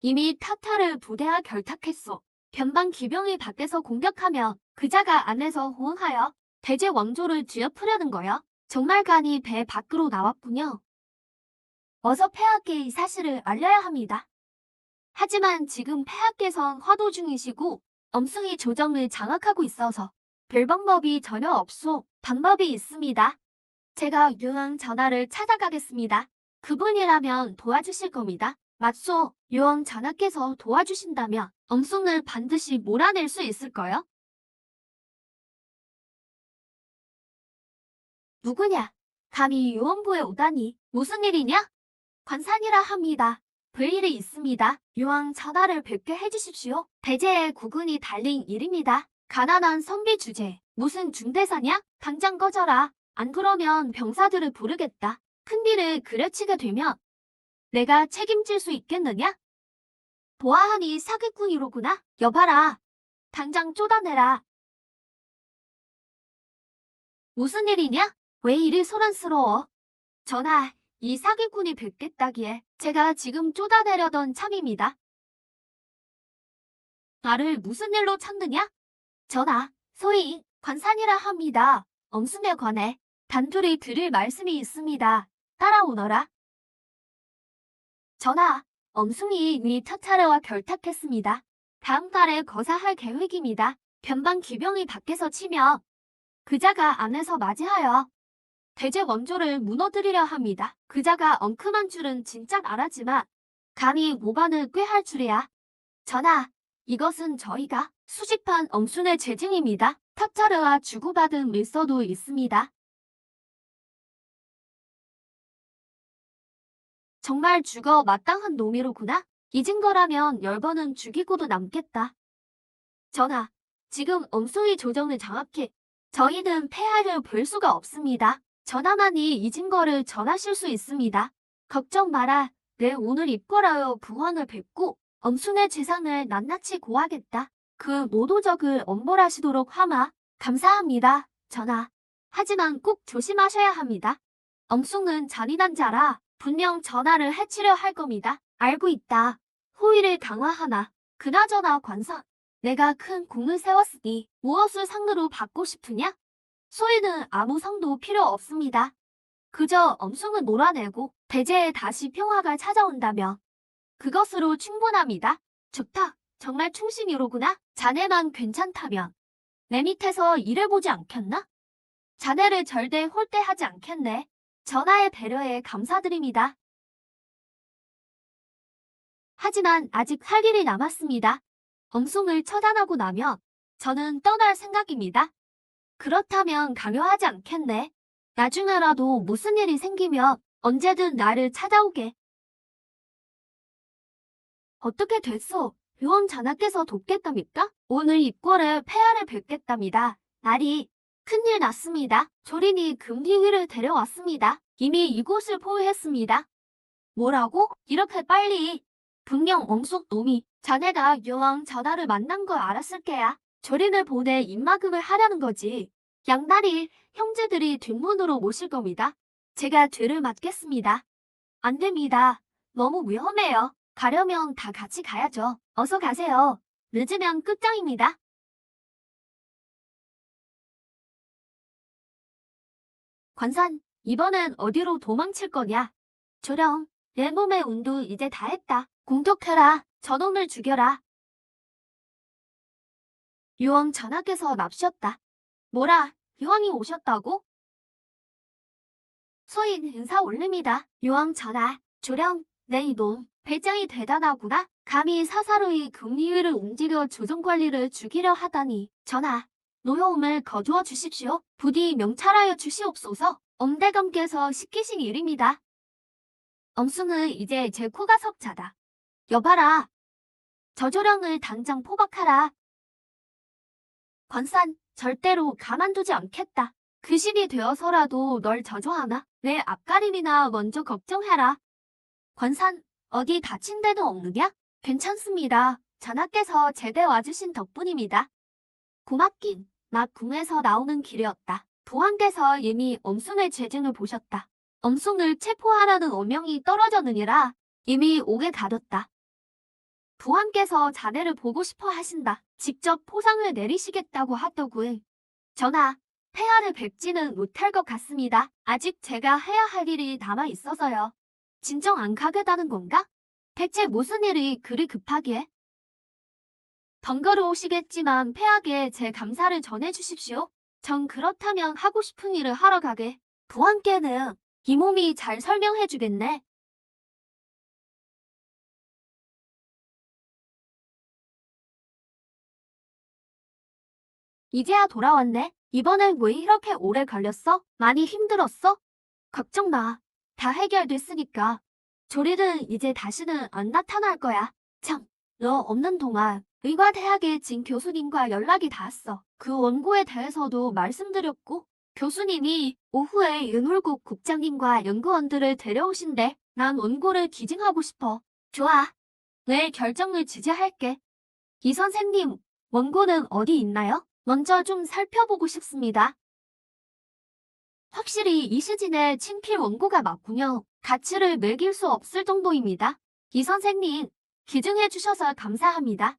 A: 이미 타타르 부대와 결탁했소. 변방 기병이 밖에서 공격하면 그자가 안에서 호응하여 대제 왕조를 뒤엎으려는 거요. 정말 간이 배 밖으로 나왔군요. 어서 폐하께 이 사실을 알려야 합니다. 하지만 지금 폐하께선 화도 중이시고 엄승이 조정을 장악하고 있어서 별 방법이 전혀 없소. 방법이 있습니다. 제가 유황 전하를 찾아가겠습니다. 그분이라면 도와주실 겁니다. 맞소. 유황 전하께서 도와주신다면 엄승을 반드시 몰아낼 수 있을까요? 누구냐? 감히 요원부에 오다니 무슨 일이냐? 관산이라 합니다. 볼 일이 있습니다. 유황 전하를 뵙게 해주십시오. 대제에 국군이 달린 일입니다. 가난한 선비 주제. 무슨 중대사냐? 당장 꺼져라. 안 그러면 병사들을 부르겠다. 큰비를 그려치게 되면 내가 책임질 수 있겠느냐? 보아하니 사기꾼이로구나. 여봐라. 당장 쫓아내라. 무슨 일이냐? 왜 이리 소란스러워? 전하, 이 사기꾼이 뵙겠다기에 제가 지금 쫓아내려던 참입니다. 나를 무슨 일로 찾느냐? 전하, 소위 관산이라 합니다. 엄순에 관해 단둘이 드릴 말씀이 있습니다. 따라오너라. 전하, 엄순이 이미 타타르와 결탁했습니다. 다음 달에 거사할 계획입니다. 변방 기병이 밖에서 치며 그자가 안에서 맞이하여 대제 원조를 무너뜨리려 합니다. 그자가 엉큼한 줄은 진작 알았지만 감히 모반을 꾀할 줄이야. 전하, 이것은 저희가 수집한 엄순의 재증입니다. 타타르와 주고받은 밀서도 있습니다. 정말 죽어 마땅한 놈이로구나. 이 증거라면 10번은 죽이고도 남겠다. 전하, 지금 엄순이 조정을 장악해 저희는 폐하를 볼 수가 없습니다. 전하만이 이 증거를 전하실 수 있습니다. 걱정 마라. 내 오늘 입궐하여 부원을 뵙고 엄순의 재산을 낱낱이 고하겠다. 그 모도적을 엄벌하시도록 하마. 감사합니다, 전하. 하지만 꼭 조심하셔야 합니다. 엄순은 잔인한 자라 분명 전하를 해치려 할 겁니다. 알고 있다. 호의를 강화하나. 그나저나 관선. 내가 큰 공을 세웠으니 무엇을 상으로 받고 싶으냐? 소위는 아무 상도 필요 없습니다. 그저 엄승을 몰아내고 대제에 다시 평화가 찾아온다면 그것으로 충분합니다. 좋다. 정말 충신이로구나. 자네만 괜찮다면 내 밑에서 일해보지 않겠나? 자네를 절대 홀대하지 않겠네. 전하의 배려에 감사드립니다. 하지만 아직 할 일이 남았습니다. 엄승을 처단하고 나면 저는 떠날 생각입니다. 그렇다면 강요하지 않겠네. 나중에라도 무슨 일이 생기면 언제든 나를 찾아오게. 어떻게 됐소? 유황 전하께서 돕겠답니까? 오늘 입궐에 폐하를 뵙겠답니다. 날이 큰일 났습니다. 조린이 금기위를 데려왔습니다. 이미 이곳을 포위했습니다. 뭐라고? 이렇게 빨리. 분명 엉숙 놈이 자네가 유황 전하를 만난 걸 알았을 게야. 조린을 보내 입막음을 하려는 거지. 양다리 형제들이 뒷문으로 모실 겁니다. 제가 뒤를 맡겠습니다. 안 됩니다. 너무 위험해요. 가려면 다 같이 가야죠. 어서 가세요. 늦으면 끝장입니다. 관산, 이번엔 어디로 도망칠 거냐? 조령, 내 몸의 운도 이제 다 했다. 공격해라. 저놈을 죽여라. 유왕 전하께서 납셨다. 뭐라, 유왕이 오셨다고? 소인 인사 올립니다. 유왕 전하, 조령, 내 이놈, 배짱이 대단하구나. 감히 사사로이 금리위를 움직여 조정관리를 죽이려 하다니. 전하, 노여움을 거두어 주십시오. 부디 명찰하여 주시옵소서. 엄대감께서 시키신 일입니다. 엄숭은 이제 제 코가 석자다. 여봐라. 저조령을 당장 포박하라. 관산, 절대로 가만두지 않겠다. 그 신이 되어서라도 널 저주하나? 내 앞가림이나 먼저 걱정해라. 관산, 어디 다친 데는 없느냐? 괜찮습니다. 전하께서 제대 와주신 덕분입니다. 고맙긴, 나 궁에서 나오는 길이었다. 도왕께서 이미 엄숭의 죄증을 보셨다. 엄숭을 체포하라는 어명이 떨어졌느니라 이미 옥에 가뒀다. 도왕께서 자네를 보고 싶어 하신다. 직접 포상을 내리시겠다고 하더군. 전하, 폐하를 뵙지는 못할 것 같습니다. 아직 제가 해야 할 일이 남아 있어서요. 진정 안 가겠다는 건가? 대체 무슨 일이 그리 급하게? 번거로우시겠지만 폐하께 제 감사를 전해주십시오. 전 그렇다면 하고 싶은 일을 하러 가게. 도왕께는 이 몸이 잘 설명해주겠네. 이제야 돌아왔네. 이번엔 왜 이렇게 오래 걸렸어? 많이 힘들었어? 걱정 마. 다 해결됐으니까. 조리는 이제 다시는 안 나타날 거야. 참, 너 없는 동안 의과대학의 진 교수님과 연락이 닿았어. 그 원고에 대해서도 말씀드렸고 교수님이 오후에 윤홀국 국장님과 연구원들을 데려오신대. 난 원고를 기증하고 싶어. 좋아. 내 결정을 지지할게. 이 선생님, 원고는 어디 있나요? 먼저 좀 살펴보고 싶습니다. 확실히 이시진의 친필 원고가 맞군요. 가치를 매길 수 없을 정도입니다. 이 선생님, 기증해 주셔서 감사합니다.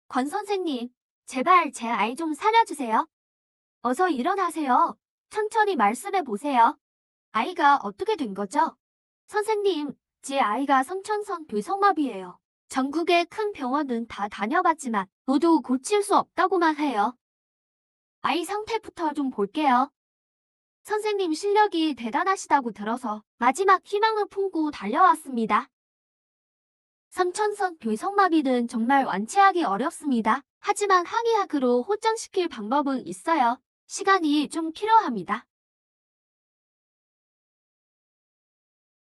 A: 권 선생님, 제발 제 아이 좀 살려주세요. 어서 일어나세요. 천천히 말씀해 보세요. 아이가 어떻게 된 거죠? 선생님, 제 아이가 성천성 교성마비예요. 전국의 큰 병원은 다 다녀봤지만 모두 고칠 수 없다고만 해요. 아이 상태부터 좀 볼게요. 선생님 실력이 대단하시다고 들어서 마지막 희망을 품고 달려왔습니다. 성천성 교성마비는 정말 완치하기 어렵습니다. 하지만 항의학으로 호전시킬 방법은 있어요. 시간이 좀 필요합니다.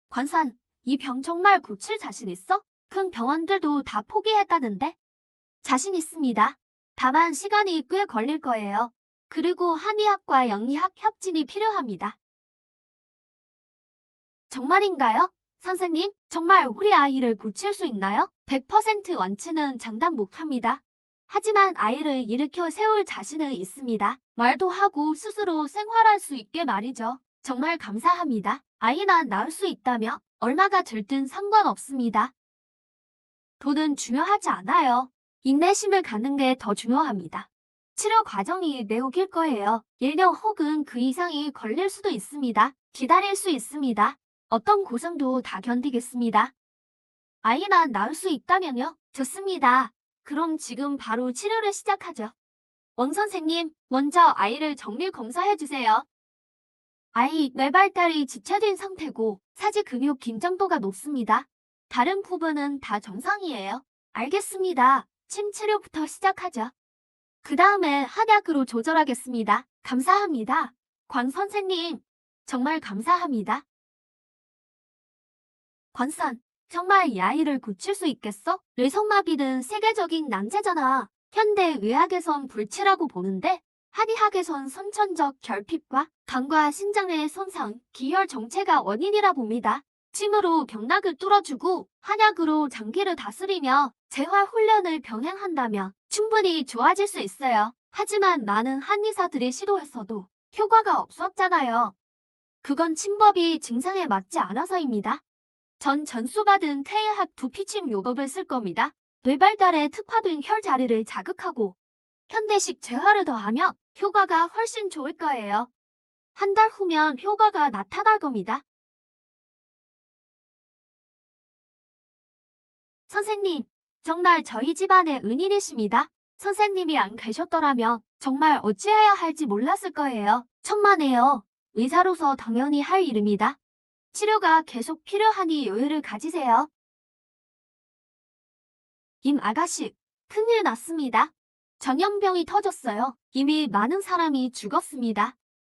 A: 관산, 이 병 정말 고칠 자신 있어? 큰 병원들도 다 포기했다는데? 자신 있습니다. 다만 시간이 꽤 걸릴 거예요. 그리고 한의학과 영리학 협진이 필요합니다. 정말인가요? 선생님, 정말 우리 아이를 고칠 수 있나요? 100% 완치는 장담 못합니다. 하지만 아이를 일으켜 세울 자신은 있습니다. 말도 하고 스스로 생활할 수 있게 말이죠. 정말 감사합니다. 아이나 낳을 수 있다며 얼마가 들든 상관없습니다. 돈은 중요하지 않아요. 인내심을 갖는 게 더 중요합니다. 치료 과정이 매우 길 거예요. 1년 혹은 그 이상이 걸릴 수도 있습니다. 기다릴 수 있습니다. 어떤 고생도 다 견디겠습니다. 아이나 낳을 수 있다면요? 좋습니다. 그럼 지금 바로 치료를 시작하죠. 원 선생님, 먼저 아이를 정밀 검사해주세요. 아이 뇌발달이 지체된 상태고 사지 근육 긴장도가 높습니다. 다른 부분은 다 정상이에요. 알겠습니다. 침 치료부터 시작하죠. 그 다음에 한약으로 조절하겠습니다. 감사합니다. 권 선생님, 정말 감사합니다. 권선, 정말 이 아이를 고칠 수 있겠어? 뇌성마비는 세계적인 난제잖아. 현대 의학에선 불치라고 보는데 한의학에선 선천적 결핍과 간과 신장의 손상, 기혈 정체가 원인이라 봅니다. 침으로 경락을 뚫어주고 한약으로 장기를 다스리며 재활 훈련을 병행한다면 충분히 좋아질 수 있어요. 하지만 많은 한의사들이 시도했어도 효과가 없었잖아요. 그건 침법이 증상에 맞지 않아서입니다. 전 전수받은 태의학 두피침 요법을 쓸 겁니다. 뇌발달에 특화된 혈 자리를 자극하고 현대식 재활을 더하면 효과가 훨씬 좋을 거예요. 한 달 후면 효과가 나타날 겁니다. 선생님, 정말 저희 집안의 은인이십니다. 선생님이 안 계셨더라면 정말 어찌해야 할지 몰랐을 거예요. 천만에요. 의사로서 당연히 할 일입니다. 치료가 계속 필요하니 여유를 가지세요. 김 아가씨, 큰일 났습니다. 전염병이 터졌어요. 이미 많은 사람이 죽었습니다.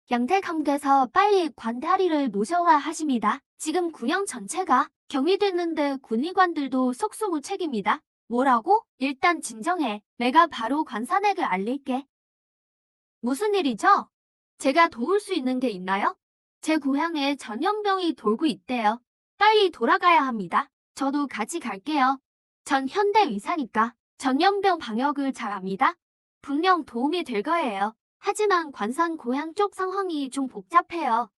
A: 양대감께서 빨리 관다리를 모셔라 하십니다. 지금 군영 전체가 격리됐는데 군의관들도 속수무책입니다. 뭐라고? 일단 진정해. 내가 바로 관사댁을 알릴게. 무슨 일이죠? 제가 도울 수 있는 게 있나요? 제 고향에 전염병이 돌고 있대요. 빨리 돌아가야 합니다. 저도 같이 갈게요. 전 현대 의사니까 전염병 방역을 잘 압니다. 분명 도움이 될 거예요. 하지만 관산 고향 쪽 상황이 좀 복잡해요.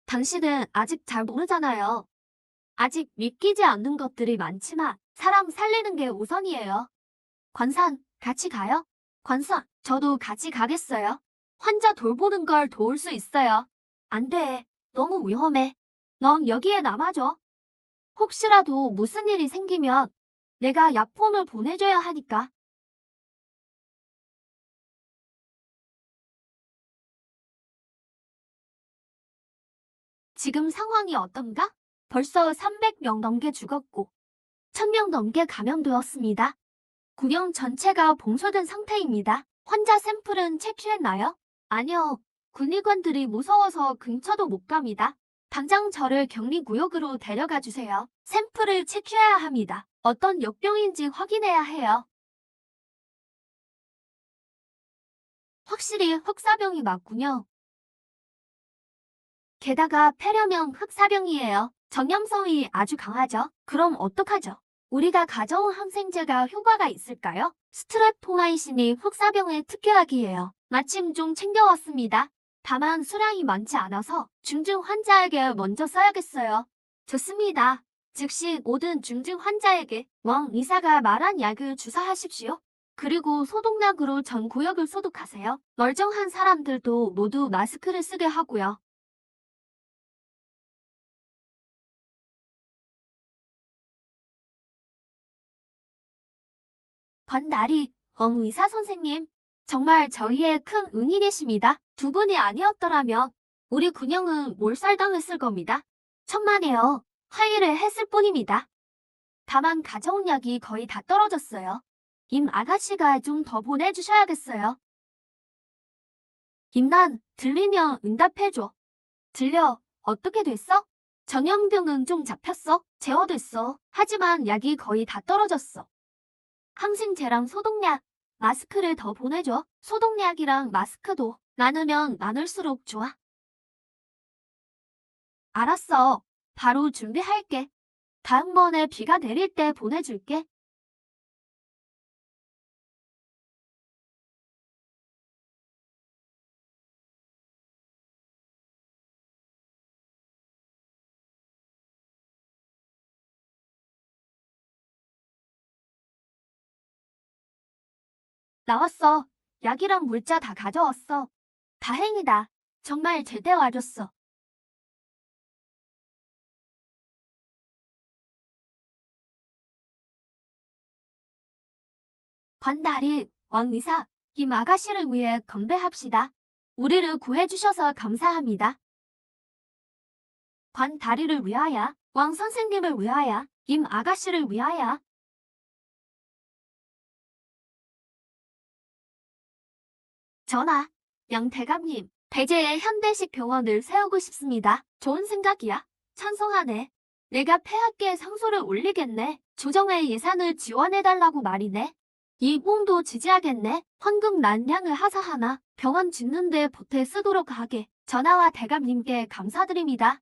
A: 당신은 아직 잘 모르잖아요. 아직 믿기지 않는 것들이 많지만 사람 살리는 게 우선이에요. 관산, 같이 가요? 관산, 저도 같이 가겠어요. 환자 돌보는 걸 도울 수 있어요. 안 돼. 너무 위험해. 넌 여기에 남아줘. 혹시라도 무슨 일이 생기면 내가 약품을 보내줘야 하니까. 지금 상황이 어떤가? 벌써 300명 넘게 죽었고 1000명 넘게 감염되었습니다. 구경 전체가 봉쇄된 상태입니다. 환자 샘플은 채취했나요? 아니요. 군의관들이 무서워서 근처도 못 갑니다. 당장 저를 격리구역으로 데려가 주세요. 샘플을 채취해야 합니다. 어떤 역병인지 확인해야 해요. 확실히 흑사병이 맞군요. 게다가 폐렴형 흑사병이에요. 전염성이 아주 강하죠. 그럼 어떡하죠? 우리가 가져온 항생제가 효과가 있을까요? 스트랩토마이신이 흑사병의 특효약이에요. 마침 좀 챙겨왔습니다. 다만 수량이 많지 않아서 중증 환자에게 먼저 써야겠어요. 좋습니다. 즉시 모든 중증 환자에게 왕 의사가 말한 약을 주사하십시오. 그리고 소독약으로 전 구역을 소독하세요. 멀쩡한 사람들도 모두 마스크를 쓰게 하고요. 권나리, 의사 선생님, 정말 저희의 큰 은인이십니다. 두 분이 아니었더라면 우리 군영은 몰살당했을 겁니다. 천만에요. 화해를 했을 뿐입니다. 다만 가져온 약이 거의 다 떨어졌어요. 임 아가씨가 좀 더 보내주셔야겠어요. 임난, 들리면 응답해줘. 들려, 어떻게 됐어? 전염병은 좀 잡혔어? 제어됐어. 하지만 약이 거의 다 떨어졌어. 항생제랑 소독약, 마스크를 더 보내줘. 소독약이랑 마스크도 나누면 나눌수록 좋아. 알았어. 바로 준비할게. 다음번에 비가 내릴 때 보내줄게. 나왔어. 약이랑 물자 다 가져왔어. 다행이다. 정말 제때 와줬어. 관다리, 왕의사, 김 아가씨를 위해 건배합시다. 우리를 구해주셔서 감사합니다. 관다리를 위하여, 왕 선생님을 위하여, 김 아가씨를 위하여. 전하, 양 대감님, 대제에 현대식 병원을 세우고 싶습니다. 좋은 생각이야. 찬성하네. 내가 폐학계에 상소를 올리겠네. 조정의 예산을 지원해달라고 말이네. 이봉도 지지하겠네. 헌금 난량을 하사하나 병원 짓는데 보태 쓰도록 하게. 전하와 대감님께 감사드립니다.